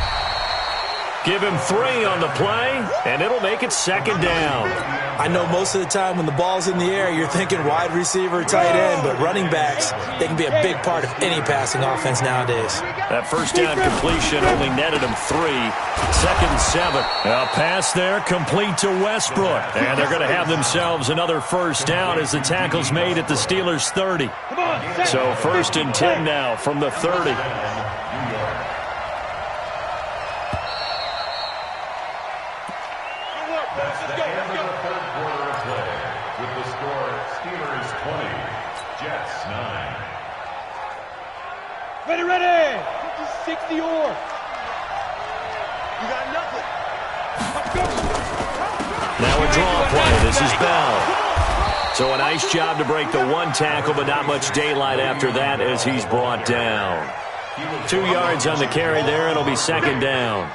Give him 3 on the play, and it'll make it 2nd down. I know most of the time when the ball's in the air, you're thinking wide receiver, tight end, but running backs, they can be a big part of any passing offense nowadays. That 1st down completion only netted him 3. 2nd and 7. A pass there complete to Westbrook. And they're going to have themselves another 1st down as the tackle's made at the Steelers' 30. So 1st and 10 now from the 30. Ready! 60 or. You got nothing. Now a draw play. This is Bell. So a nice job to break the 1 tackle, but not much daylight after that as he's brought down. 2 yards on the carry there. It'll be 2nd down.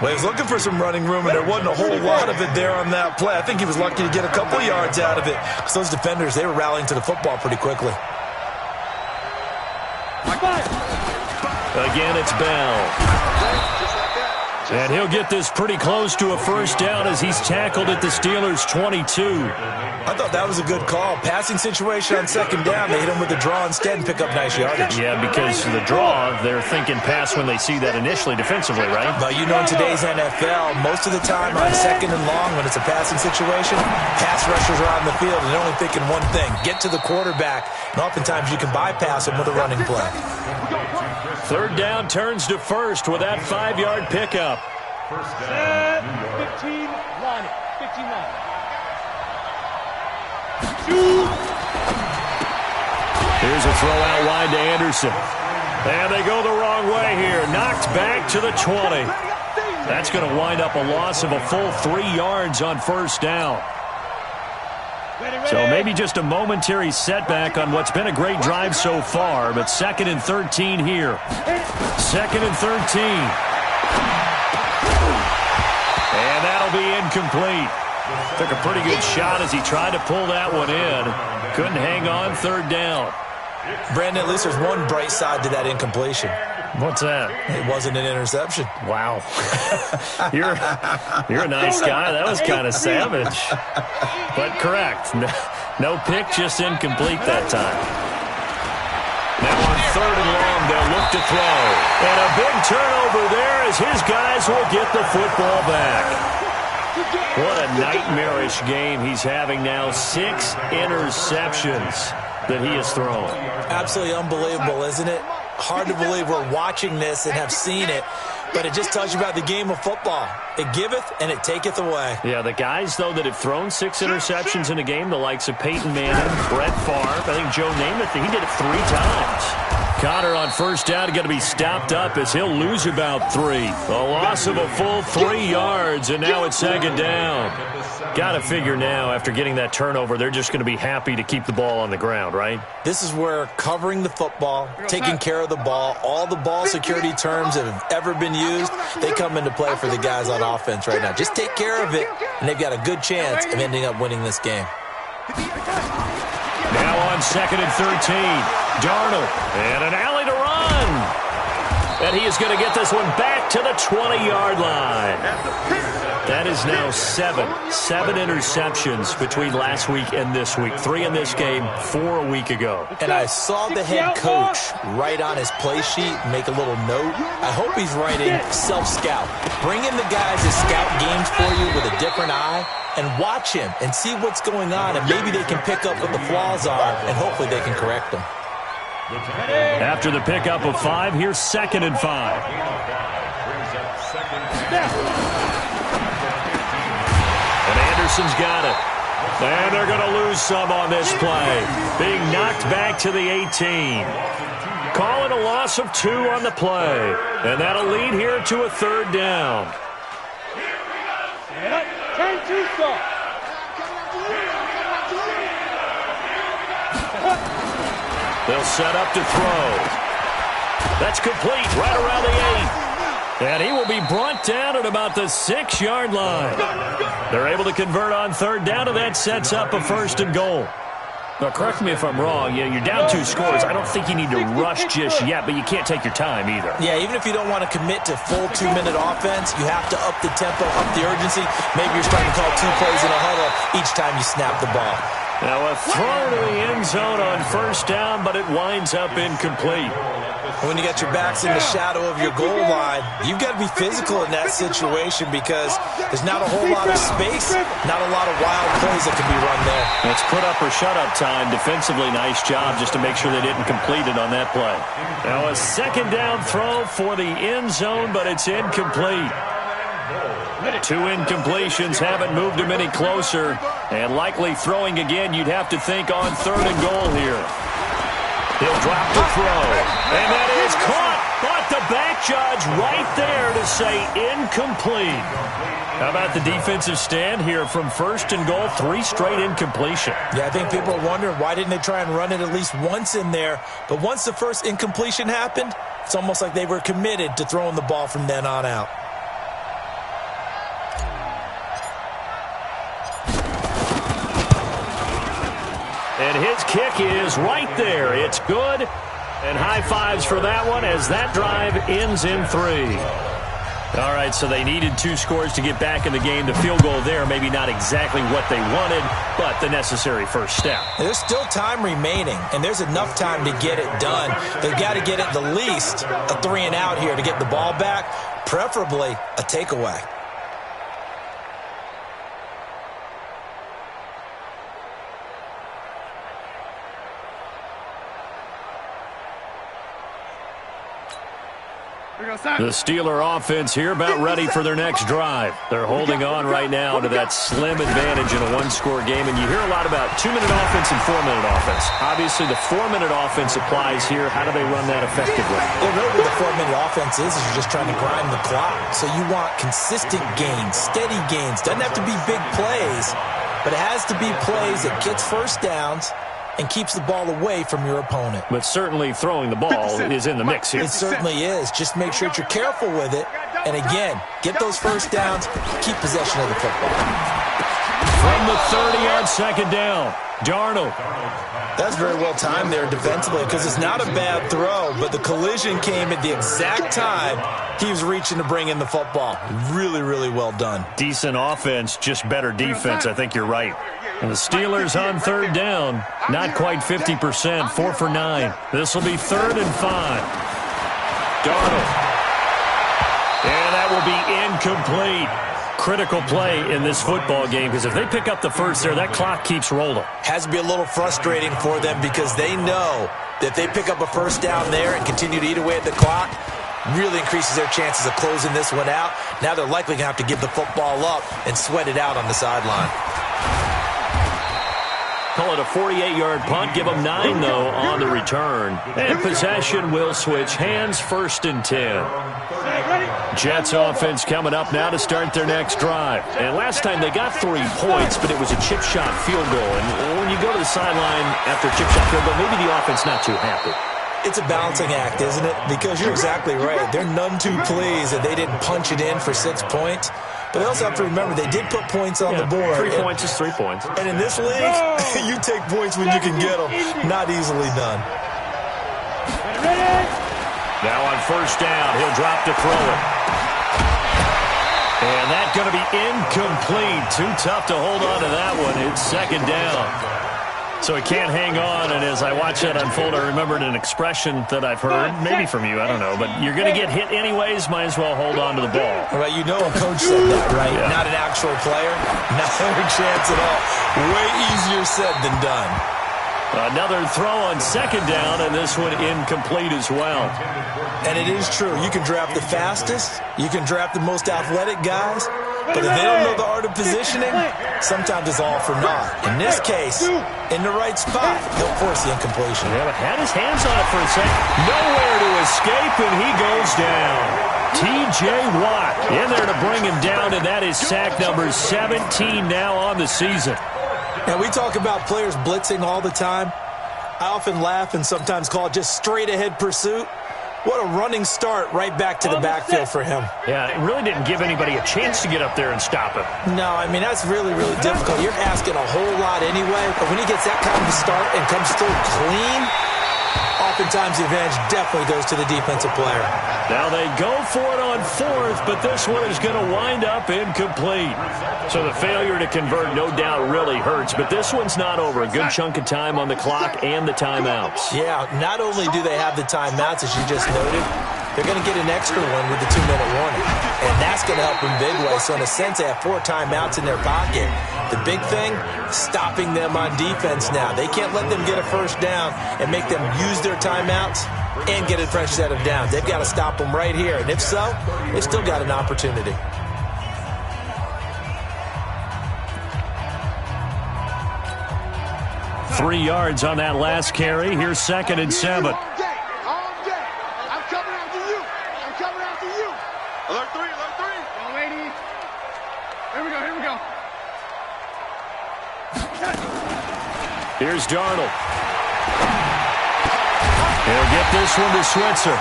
Well, he was looking for some running room, and there wasn't a whole lot of it there on that play. I think he was lucky to get a couple yards out of it, because those defenders, they were rallying to the football pretty quickly. Again, it's Bell. And he'll get this pretty close to a 1st down as he's tackled at the Steelers' 22. I thought that was a good call. Passing situation on 2nd down. They hit him with the draw instead and pick up nice yardage. Yeah, because the draw, they're thinking pass when they see that initially defensively, right? But you know, in today's NFL, most of the time on 2nd and long, when it's a passing situation, pass rushers are on the field and they're only thinking one thing, get to the quarterback. And oftentimes you can bypass him with a running play. 3rd down turns to 1st with that 5-yard pickup. 15 line. 15 line. Here's a throw out wide to Anderson. And they go the wrong way here. Knocked back to the 20. That's going to wind up a loss of a full 3 yards on 1st down. So maybe just a momentary setback on what's been a great drive so far, but 2nd and 13 here. 2nd and 13. And that'll be incomplete. Took a pretty good shot as he tried to pull that one in. Couldn't hang on 3rd down. Brandon, at least there's one bright side to that incompletion. What's that? It wasn't an interception. Wow. You're a nice guy. That was kind of savage. But correct. No pick, just incomplete that time. Now on 3rd and long, they'll look to throw. And a big turnover there as his guys will get the football back. What a nightmarish game he's having now. 6 interceptions that he has thrown. Absolutely unbelievable, isn't it? Hard to believe we're watching this and have seen it, but it just tells you about the game of football. It giveth and it taketh away. Yeah, the guys, though, that have thrown 6 interceptions in a game, the likes of Peyton Manning, Brett Favre, I think Joe Namath, he did it 3 times. Connor on 1st down going to be stopped up as he'll lose about 3. A loss of a full 3 yards, and now it's 2nd down. Got to figure now, after getting that turnover, they're just going to be happy to keep the ball on the ground, right? This is where covering the football, taking care of the ball, all the ball security terms that have ever been used, they come into play for the guys on offense right now. Just take care of it, and they've got a good chance of ending up winning this game. Now on 2nd and 13, Darnold, and an alley to run. And he is going to get this one back to the 20-yard line. That is now 7 interceptions between last week and this week. 3 in this game, 4 a week ago. And I saw the head coach write on his play sheet, make a little note. I hope he's writing self-scout. Bring in the guys that scout games for you with a different eye and watch him and see what's going on, and maybe they can pick up what the flaws are, and hopefully they can correct them. After the pickup of 5, here's 2nd and 5. And Anderson's got it. And they're going to lose some on this play. Being knocked back to the 18. Calling a loss of 2 on the play. And that'll lead here to a 3rd down. They'll set up to throw. That's complete right around the 8. And he will be brought down at about the 6-yard line. They're able to convert on 3rd down, and that sets up a 1st and goal. Now, correct me if I'm wrong. You're down 2 scores. I don't think you need to rush just yet, but you can't take your time either. Yeah, even if you don't want to commit to full 2-minute offense, you have to up the tempo, up the urgency. Maybe you're starting to call 2 plays in a huddle each time you snap the ball. Now a throw to the end zone on 1st down, but it winds up incomplete. When you got your backs in the shadow of your goal line, you've got to be physical in that situation because there's not a whole lot of space, not a lot of wild plays that can be run there. It's put up or shut up time. Defensively, nice job just to make sure they didn't complete it on that play. Now a 2nd down throw for the end zone, but it's incomplete. 2 incompletions haven't moved him any closer, and likely throwing again, you'd have to think on 3rd and goal here. He'll drop the throw, and that is caught, but the back judge right there to say incomplete. How about the defensive stand here from 1st and goal, 3 straight incompletion. Yeah, I think people are wondering why didn't they try and run it at least once in there, but once the first incompletion happened, it's almost like they were committed to throwing the ball from then on out. And his kick is right there. It's good. And high fives for that one as that drive ends in 3. All right, so they needed 2 scores to get back in the game. The field goal there, maybe not exactly what they wanted, but the necessary first step. There's still time remaining, and there's enough time to get it done. They've got to get at the least a 3 and out here to get the ball back, preferably a takeaway. The Steeler offense here about ready for their next drive. They're holding on right now to that slim advantage in a 1-score game, and you hear a lot about 2-minute offense and 4-minute offense. Obviously, the 4-minute offense applies here. How do they run that effectively? Well, really what the 4-minute offense is you're just trying to grind the clock. So you want consistent gains, steady gains. Doesn't have to be big plays, but it has to be plays that gets first downs and keeps the ball away from your opponent. But certainly throwing the ball is in the mix here. It certainly is. Just make sure that you're careful with it. And again, get those first downs, keep possession of the football. From the 30 on second down, Darnold. That's very well timed there defensively because it's not a bad throw, but the collision came at the exact time he was reaching to bring in the football. Really, really well done. Decent offense, just better defense. I think you're right. And the Steelers on third down, not quite 50%, 4 for 9. This will be 3rd and 5. Darnold. And that will be incomplete. Critical play in this football game because if they pick up the first there, that clock keeps rolling. Has to be a little frustrating for them because they know that if they pick up a first down there and continue to eat away at the clock, really increases their chances of closing this one out. Now they're likely going to have to give the football up and sweat it out on the sideline. Call it a 48-yard punt. Give them 9, though, on the return. And possession will switch hands, 1st and 10. Jets offense coming up now to start their next drive. And last time they got 3 points, but it was a chip shot field goal. And when you go to the sideline after a chip shot field goal, maybe the offense not too happy. It's a balancing act, isn't it? Because you're exactly right. They're none too pleased that they didn't punch it in for 6 points. But they also have to remember they did put points on the board. 3 points is 3 points. And in this league, you take points when you can get them. Not easily done. Now on first down, he'll drop to throw it. And that's going to be incomplete. Too tough to hold on to that one. It's 2nd down. So he can't hang on, and as I watch that unfold, I remembered an expression that I've heard, maybe from you, I don't know, but you're going to get hit anyways, might as well hold on to the ball. Well, you know a coach said that, right? Yeah. Not an actual player. Not a chance at all. Way easier said than done. Another throw on 2nd down, and this one incomplete as well. And it is true. You can draft the fastest. You can draft the most athletic guys. But if they don't know the art of positioning, sometimes it's all for naught. In this case, in the right spot, he'll force the incompletion. Yeah, but had his hands on it for a second. Nowhere to escape, and he goes down. T.J. Watt in there to bring him down, and that is sack number 17 now on the season. Now, we talk about players blitzing all the time. I often laugh and sometimes call it just straight-ahead pursuit. What a running start right back to the backfield for him. Yeah, it really didn't give anybody a chance to get up there and stop him. No, I mean, that's really, really difficult. You're asking a whole lot anyway, but when he gets that kind of a start and comes through clean, oftentimes the advantage definitely goes to the defensive player. Now they go for it on 4th, but this one is going to wind up incomplete. So the failure to convert no doubt really hurts, but this one's not over. A good chunk of time on the clock and the timeouts. Yeah, not only do they have the timeouts, as you just noted, they're going to get an extra one with the 2-minute warning. And that's going to help in big way. So in a sense, they have 4 timeouts in their pocket. The big thing, stopping them on defense now. They can't let them get a first down and make them use their timeouts and get a fresh set of downs. They've got to stop them right here. And if so, they've still got an opportunity. Three yards on that last carry. Here's 2nd and 7. All day. I'm coming after you. I'm coming after you. Alert 3, alert 3. Go, ladies. Here we go, here we go. Here's Darnold. He'll get this one to Switzer.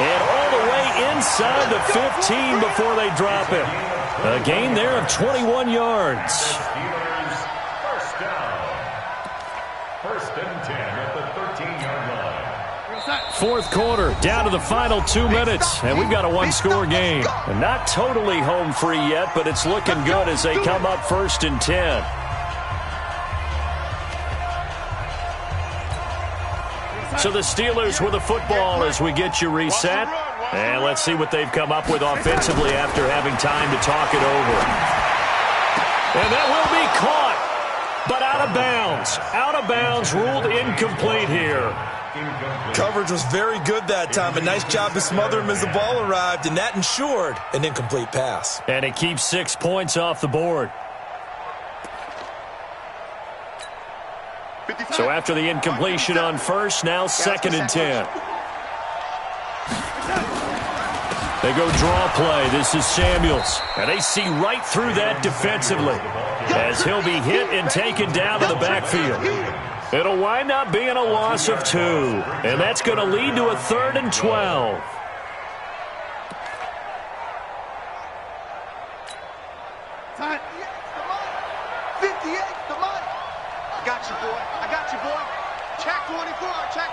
And all the way inside the 15 before they drop him. A gain there of 21 yards. Steelers first down. 1st and 10 at the 13-yard line. 4th quarter, down to the final 2 minutes, and we've got a 1-score game. And not totally home free yet, but it's looking good as they come up 1st and 10. So the Steelers with the football as we get you reset. And let's see what they've come up with offensively after having time to talk it over. And that will be caught, but out of bounds. Out of bounds, ruled incomplete here. Coverage was very good that time. A nice job to smother him as the ball arrived, and that ensured an incomplete pass. And it keeps 6 points off the board. So after the incompletion on first, now 2nd and 10. They go draw play. This is Samuels. And they see right through that defensively as he'll be hit and taken down to the backfield. It'll wind up being a loss of 2. And that's going to lead to a 3rd and 12. Time. 58, come on. I got you, boy. I got you, boy. Check 24, check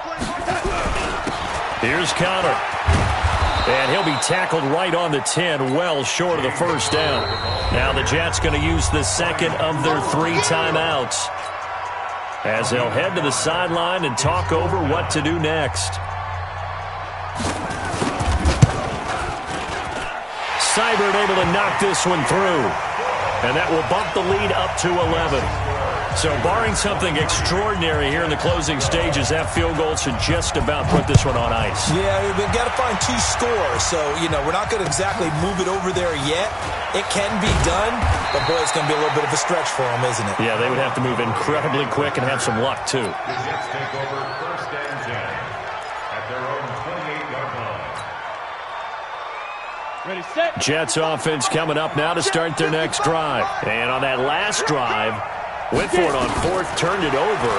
24. Here's Connor. And he'll be tackled right on the 10, well short of the first down. Now the Jets going to use the second of their 3 timeouts as they'll head to the sideline and talk over what to do next. Seibert able to knock this one through. And that will bump the lead up to 11. So barring something extraordinary here in the closing stages, that field goal should just about put this one on ice. Yeah, we've got to find 2 scores. So, we're not going to exactly move it over there yet. It can be done, but, boy, it's going to be a little bit of a stretch for them, isn't it? Yeah, they would have to move incredibly quick and have some luck, too. The Jets take over 1st and 10 at their own 28-yard line. Ready, set. Jets offense coming up now to start their next drive. And on that last drive, went for it on 4th, turned it over.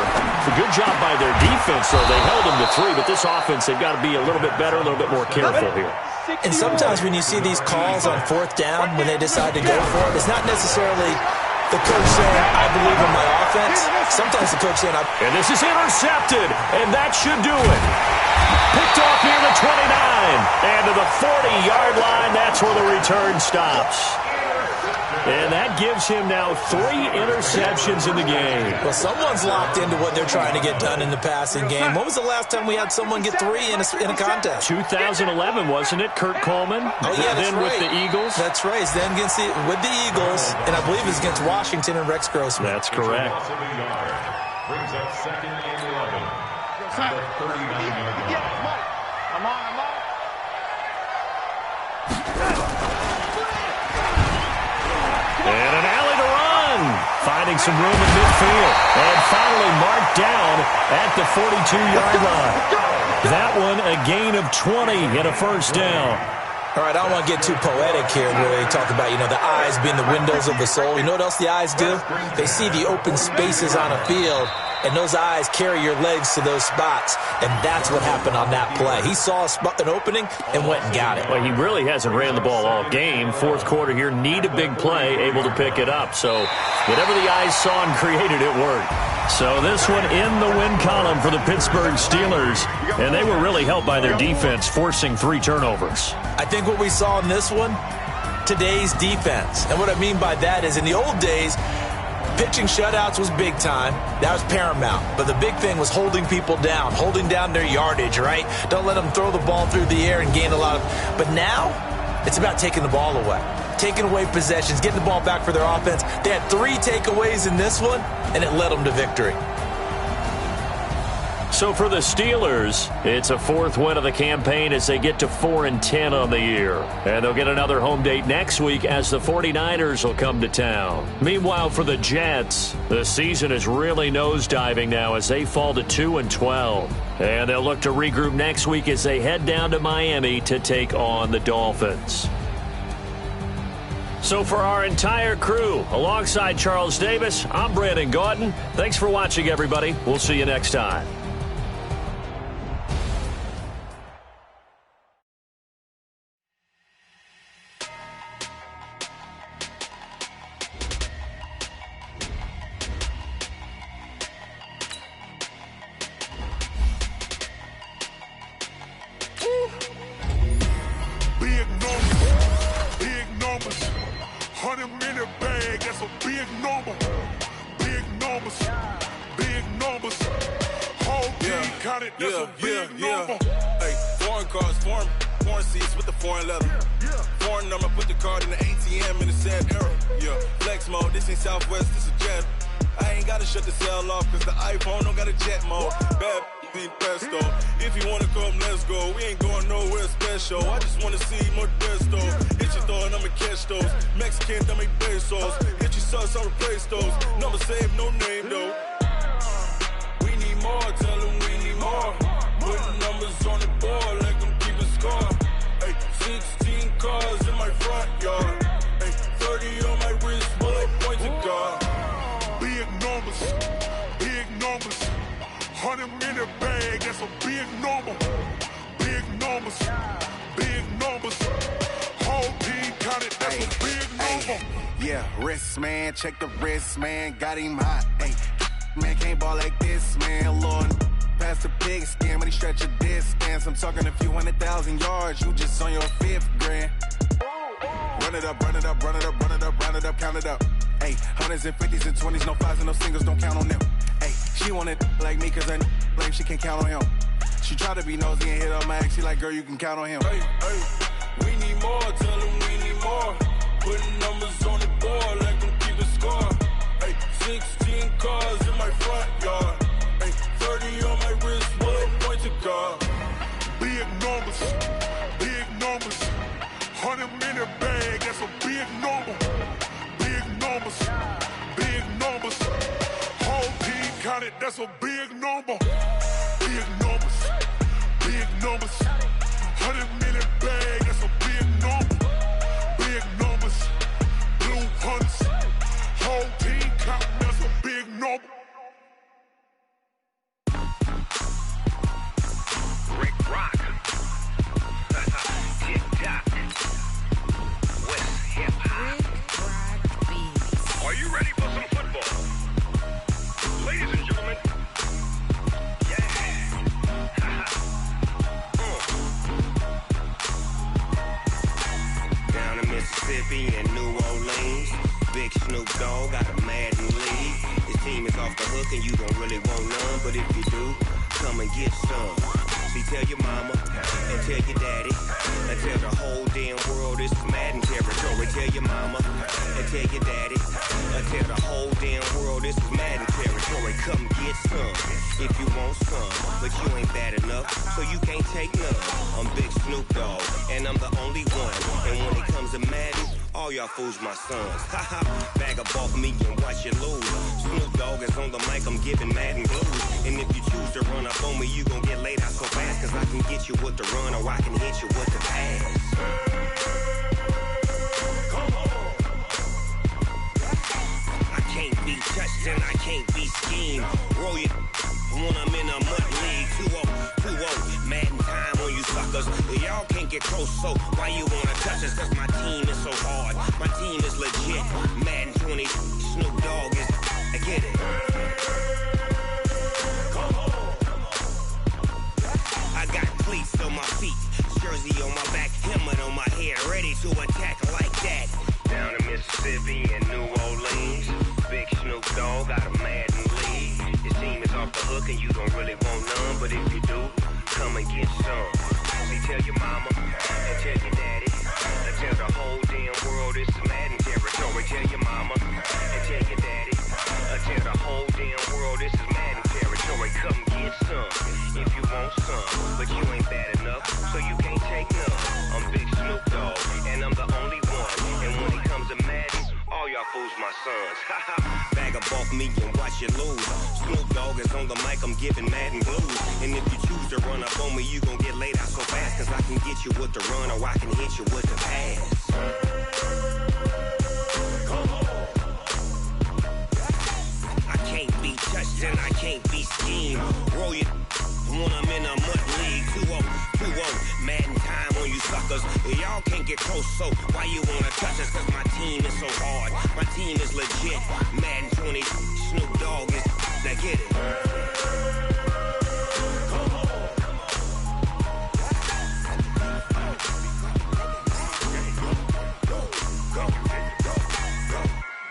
A good job by their defense, though. They held them to 3, but this offense, they've got to be a little bit better, a little bit more careful here. And sometimes when you see these calls on 4th down, when they decide to go for it, it's not necessarily the coach saying, I believe in my offense. Sometimes the coach saying, And this is intercepted, and that should do it. Picked off near the 29, and to the 40-yard line, that's where the return stops. And that gives him now 3 interceptions in the game. Well, someone's locked into what they're trying to get done in the passing game. When was the last time we had someone get 3 in a contest? 2011, wasn't it? Kurt Coleman? Oh, yeah, that's then right. with the Eagles? That's right. Then with the Eagles, and I believe it's against Washington and Rex Grossman. That's correct. Brings up 2nd and 11 at the 39-yard line. I'm on. And an alley to run. Finding some room in midfield. And finally marked down at the 42-yard line. That one a gain of 20 and a first down. All right, I don't want to get too poetic here where they talk about, the eyes being the windows of the soul. You know what else the eyes do? They see the open spaces on a field, and those eyes carry your legs to those spots, and that's what happened on that play. He saw an opening and went and got it. Well, he really hasn't ran the ball all game. 4th quarter here, need a big play, able to pick it up. So whatever the eyes saw and created, it worked. So this one in the win column for the Pittsburgh Steelers, and they were really helped by their defense, forcing 3 turnovers. I think what we saw in this one, today's defense. And what I mean by that is in the old days, pitching shutouts was big time. That was paramount. But the big thing was holding people down, holding down their yardage, right? Don't let them throw the ball through the air and gain a lot of... But now, it's about taking the ball away. Taking away possessions, getting the ball back for their offense. They had 3 takeaways in this one, and it led them to victory. So for the Steelers, it's a 4th win of the campaign as they get to 4-10 on the year. And they'll get another home date next week as the 49ers will come to town. Meanwhile, for the Jets, the season is really nosediving now as they fall to 2-12. And they'll look to regroup next week as they head down to Miami to take on the Dolphins. So for our entire crew, alongside Charles Davis, I'm Brandon Gaudin. Thanks for watching, everybody. We'll see you next time. Big numbers, 100-minute bag, that's a big number. Big numbers, whole team counted, that's a big number. Hey, foreign cars, foreign seats with the foreign leather. Foreign number, put the card in the ATM in the sad era. Yeah, flex mode, this ain't Southwest, this is Jet. I ain't gotta shut the cell off, cause the iPhone don't got a jet mode. Bad be pesto. If you wanna come, let's go. We ain't going nowhere special. I just wanna see more Modesto. Hit your throw and I'ma catch those. Mexican, dummy pesos. Hit your sauce, I'll replace those. Number saved, no name though. We need more, tell them we need more. Put numbers on the board, like them keep a score. Hey, 16 front yard. Hey, 30 on my wrist, bullet point to God. Big numbers, big numbers. 100 in the bag, that's a big number. Big numbers, big numbers. Whole team counted, that's a big number. Yeah, wrist man, check the wrist man, got him hot. Hey, man can't ball like this, man. Lord, past the pig skin when he stretch a distance. I'm talking a few 100,000 yards, you just on your 5th grand. Run it up, run it up, run it up, run it up, round it up, count it up. Hey, hundreds and 50s and 20s, no 5s and no singles, don't count on them. Hey, she wanted like me cause her like she can't count on him. She tried to be nosy and hit her max, she like, girl, you can count on him. Hey, hey, we need more, tell them we need more. Putting numbers on the board like them keep a score. Hey, 16 cars in my front yard. Hey, 30 on my wrist, bullet point to God. Big numbers, big numbers. 100 in the bag, that's a big number. Big numbers, big numbers. Whole team counted, that's a big number. Big numbers, big numbers. 100 in the bag, that's a big number. Big numbers, blue hunts. Whole team counting, that's a big number. Rick Rock. TikTok. West Hip Hop. Are you ready for some football? Ladies and gentlemen. Yeah. Down in Mississippi and New Orleans, Big Snoop Dogg got a Madden league. His team is off the hook and you don't really want none, but if you do, come and get some. See, tell your mama and tell your daddy and tell the whole damn world this is Madden territory. Tell your mama and tell your daddy and tell the whole damn world this is Madden territory. Come get some if you want some, but you ain't bad enough, so you can't take none. I'm Big Snoop Dogg and I'm the only one, and when it comes to Madden, all y'all fools my sons. Haha, bag up off me and watch you lose. Snoop Dogg is on the mic, I'm giving Madden blues. And if you choose to run up on me, you gon' get laid out so fast, cause I can get you with the run or I can hit you with the pass. I can't be touched and I can't be schemed. Roll you when I'm in a mud league. 2-0, 2-0, Madden time on you suckers. Y'all can't get close, so why you wanna touch us? Cause my team is so hard, my team is legit. Madden 20, Snoop Dogg is, I get it. I got cleats on my feet, jersey on my back, helmet on my head, ready to attack like that. Down in Mississippi and New Orleans, Big Snoop Dogg got a Madden league. His team is off the hook and you don't really want none, but if you do, come and get some. See, tell your mama and tell your daddy and tell the whole damn world this is Madden territory. Tell your mama and tell your daddy and tell the whole damn world this is Madden territory. Come get some if you want some, but you ain't bad enough, so you can't take none. I'm Big Snoop Dogg and I'm the only one, and when it comes to Madden, all y'all fools my sons. Bag up off me and watch you lose. Snoop Dogg is on the mic, I'm giving Madden blues. And if you choose to run up on me, you gon' get laid out so fast, cause I can get you with the run or I can hit you with the pass. I can't be touched and I can't be schemed. Roll you when I'm in a mud league. 2-0, 2-0, Madden time on you suckers. Y'all can't get close, so why you wanna touch us? Cause my team is so hard, my team is legit. Madden 20, Snoop Dogg is, now get it.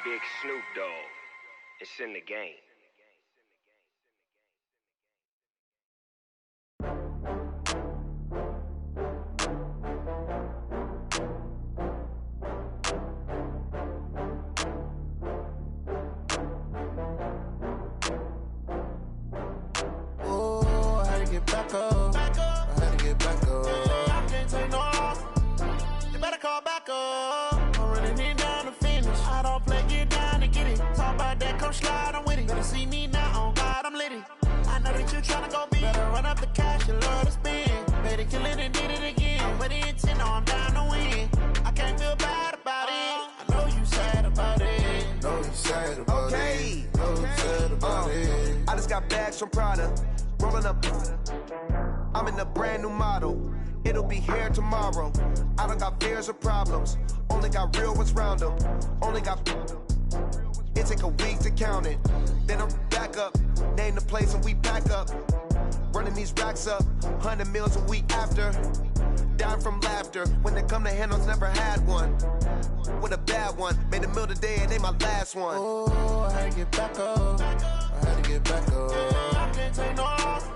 Big Snoop Dogg, it's in the game. Get back up. I had to get back up. I can't take no loss. You better call back up. I'm running it down to finish. I don't play, get down to get it. Talk about that, come slide, I'm with it. Better see me now, on God, I'm litty. I know that you tryna go big. Better run up the cash, you love to spend. Better kill it and did it again. I'm with the intent, no, I'm down to win. I can't feel bad bags from Prada. Rolling up. I'm in a brand new model. It'll be here tomorrow. I don't got fears or problems. Only got real ones round them. Only got. It take a week to count it. Then I'm back up. Name the place and we pack up. Running these racks up. 100 meals a week after. Dying from laughter. When they come to handles, never had one. With a bad one. Made a meal today and ain't my last one. Oh, I had to get back up. I had to get back up. I can't take no off.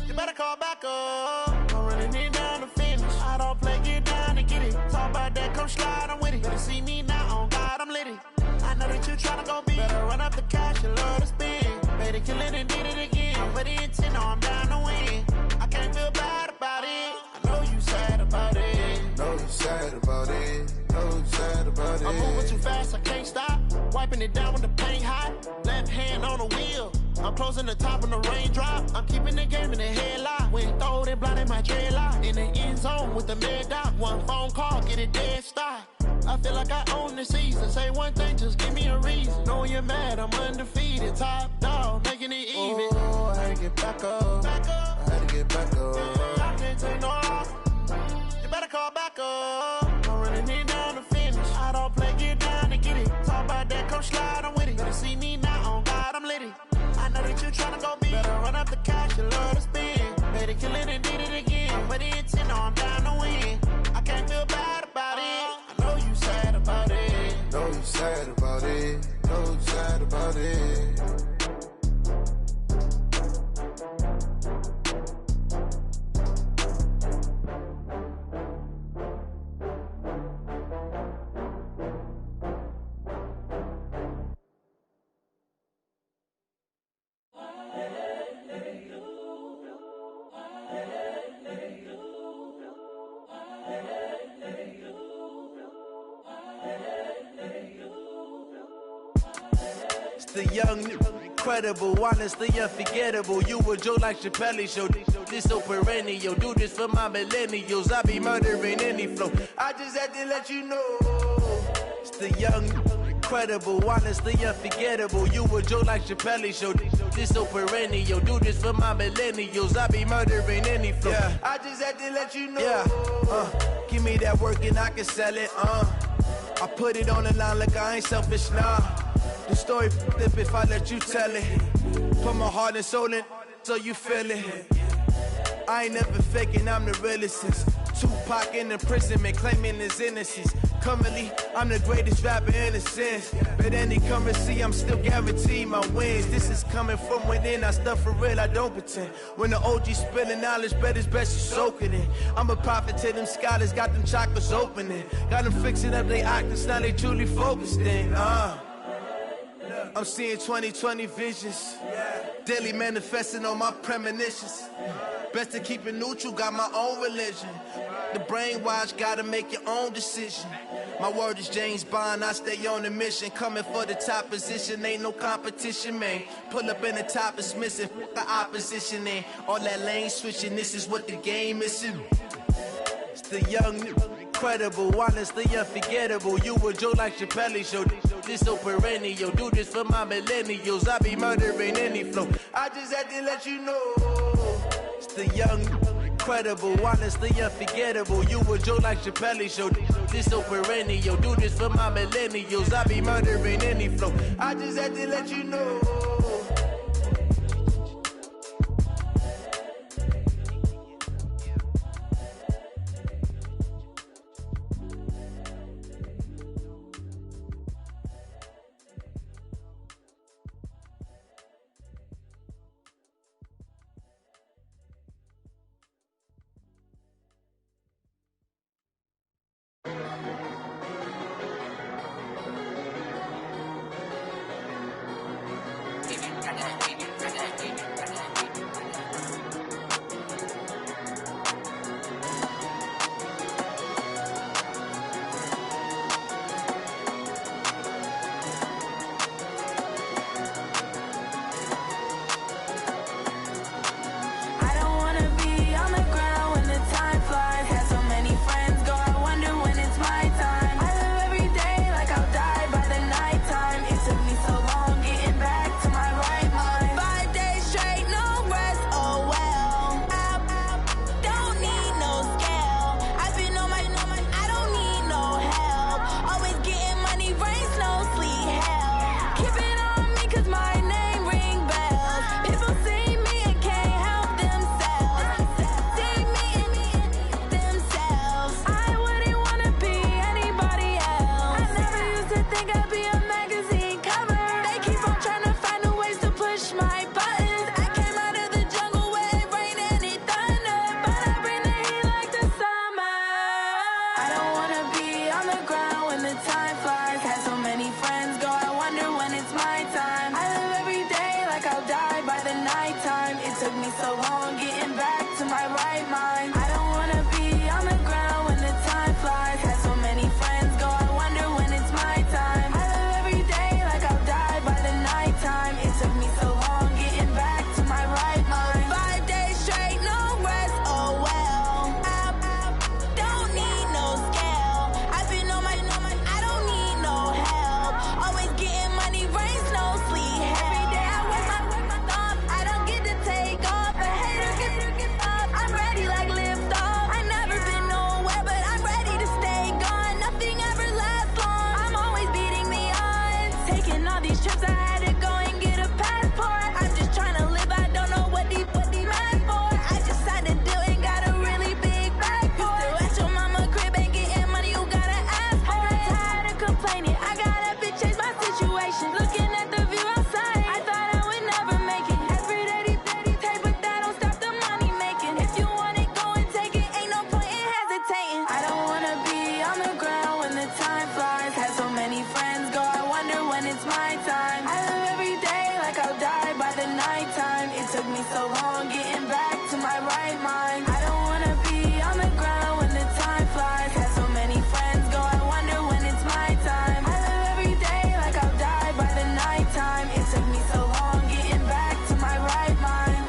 You better call back up. I'm running it down to finish. I don't play, get down and get it. Talk about that, come slide, I'm with it. Better see me now, on God, I'm litty. I know that you tryna go big. Better run up the cash and love to spin. Better kill it and did it again. I'm with the intent, no, I'm down to win. I can't feel bad about it. I know you sad about it. Know you sad about it. Know you sad about it. I'm moving too fast, I can't stop. Wiping it down when the paint hot. Left hand on the wheel. I'm closing the top when the raindrop. I'm keeping the game in the headlock. When throwed and blinded my dreadlock. In the end zone with the mad dot. One phone call, get it dead stop. I feel like I own the season. Say one thing, just give me a reason. Knowing you're mad, I'm undefeated. Top dog, making it even. Oh, I had to get back up. I had to get back up. I can't take no off. You better call back up. I'm running it down to finish. I don't play, get down to get it. Talk about that, come slide, I'm with it. Better see me now, on God, I'm litty. I know that you tryna go big. Better run up the cash, you love to spin. Better kill it and did it again. I'm with the intent, no, I'm down to win. I can't feel bad about it. I know you sad about it. Know you sad about it. Know you sad about it. The young, incredible, honestly unforgettable. You a Joe like Chappelle show. This so perennial. Do this for my millennials. I be murdering any flow. I just had to let you know. It's the young, incredible, honestly unforgettable. You a Joe like Chappelle show. This so perennial. Do this for my millennials. I be murdering any flow. Yeah. I just had to let you know. Yeah. Give me that work and I can sell it. I put it on the line like I ain't selfish, nah. The story flip if I let you tell it. Put my heart and soul in so you feel it. I ain't never faking, I'm the realest since Tupac in imprisonment, claiming his innocence. Currently, I'm the greatest rapper in a sense. But any currency, I'm still guaranteed my wins. This is coming from within, I stuff for real, I don't pretend. When the OG spilling knowledge, bet it's best you soak it in. I'm a prophet to them scholars, got them chakras opening. Got them fixing up they octaves, now they truly focused in. I'm seeing 2020 visions. Daily manifesting on my premonitions. Best to keep it neutral, got my own religion. The brainwash, gotta make your own decision. My word is James Bond, I stay on a mission. Coming for the top position, ain't no competition, man. Pull up in the top, it's missing, the opposition in. All that lane switching, this is what the game is. It's the young, incredible, honestly unforgettable. You a Joe like Chappelle show. This so perennial. Do this for my millennials. I be murdering any flow. I just had to let you know. It's the young, incredible, honestly unforgettable. You a Joe like Chappelle show. This so perennial. Do this for my millennials. I be murdering any flow. I just had to let you know. the time flies. Had so many friends go, I wonder when it's my time. I live every day like I'll die by the nighttime. It took me so long getting back to my right mind. I don't wanna be on the ground when the time flies. Had so many friends go, I wonder when it's my time. I live every day like I'll die by the nighttime. It took me so long getting back to my right mind. 5 days straight, no rest, oh well. I don't need no scale. I've been on my, I don't need no help. Always getting money, rains, no sleep. Every day I work my thumb, I don't get to take off. A hater get up, I'm ready like lift off. I never been nowhere, but I'm ready to stay gone. Nothing ever lasts long, I'm always beating the odds. Taking all these trips, I had to go and get a passport. I'm just trying to live, I don't know what these mad for. I just had to do and got a really big bag for it. Still at your mama crib, ain't getting money, you gotta ask for it. I'm tired of complaining, I gotta change my situation. Looking at the view outside, I thought I would never make it. Every day they take, but that don't stop the money making. If you want it, go and take it, ain't no point in hesitating. I don't wanna be on the ground when the time flies. Had so many friends go, I wonder when it's my time. I live every day like I'll die by the nighttime. It took me so long getting back to my right mind. I don't wanna be on the ground when the time flies. Had so many friends go, I wonder when it's my time. I live every day like I'll die by the nighttime. It took me so long getting back to my right mind.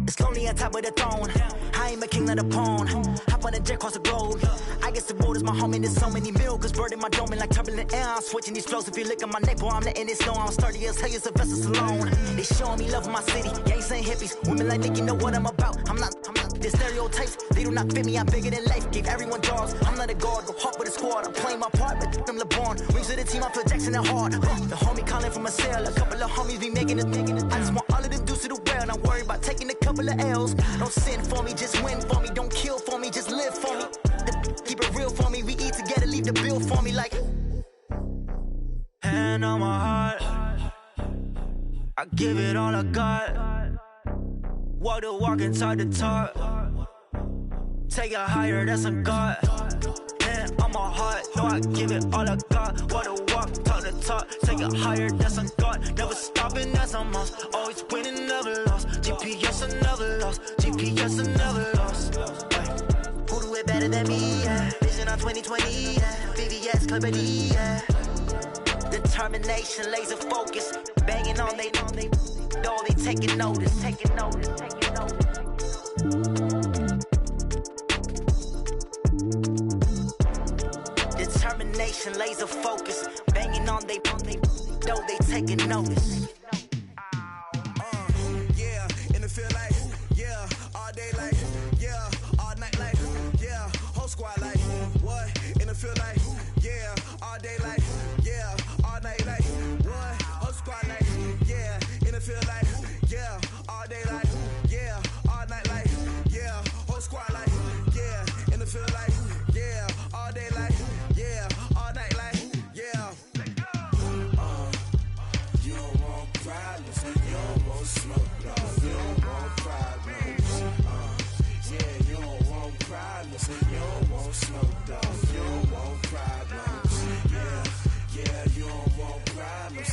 It's lonely on top of the throne. I ain't a king of the pawn. Hop on a jet across the globe. I guess the road is my home and there's so many miracles burning my dome and like turbulent air. I'm switching these flows. If you look at my neck, boy, I'm letting it snow. I'm sturdy as hell, as Sylvester Stallone. They showing me love in my city. Yeah, ain't saying hippies. Women like Nick, you know what I'm about. I'm not the stereotypes. They do not fit me. I'm bigger than life. Gave everyone jaws. I'm not a guard. Go hard with a squad. I'm playing my part, but I'm LeBron. Wings of the team, I feel Jackson and hard. The homie calling from a cell. A couple of homies be making it. I just want all of them dudes to the well. Not worry about taking a couple of L's. Don't sin for me, just win for me. Don't kill for me, just live for me. Keep it real for me. We eat together, leave the bill for me like. Hand on my heart, I give it all I got. Walk the walk and talk the talk. Take it higher, that's a God. Hand on my heart, no, I give it all I got. Walk the walk, talk the talk. Take it higher, that's a God. Never stopping, that's a must. Always winning, never lost. GPS, I never lost. GPS, I never lost. Who do it better than me? Yeah. Vision on 2020. Yeah. VVS, Clarity. Yeah. Determination, laser focus. Banging on they door, they taking notice. Taking notice. Taking notice. Determination, laser focus. Banging on they door, they taking notice. Yeah, in the field like, yeah, all day like, yeah, all night like, yeah, whole squad like, what? In the field like, yeah, all day like, yeah, all night like, what? Whole squad like, yeah, in the field like, yeah, all day like, yeah, all night like, yeah, whole squad like, yeah, in the field like, yeah, all day like, yeah, all night like, yeah. You don't want problems, you don't want smoke, dog. You don't want problems. Yeah, you don't want problems, you don't want smoke, dog. You don't want problems. Yeah, you don't want problems.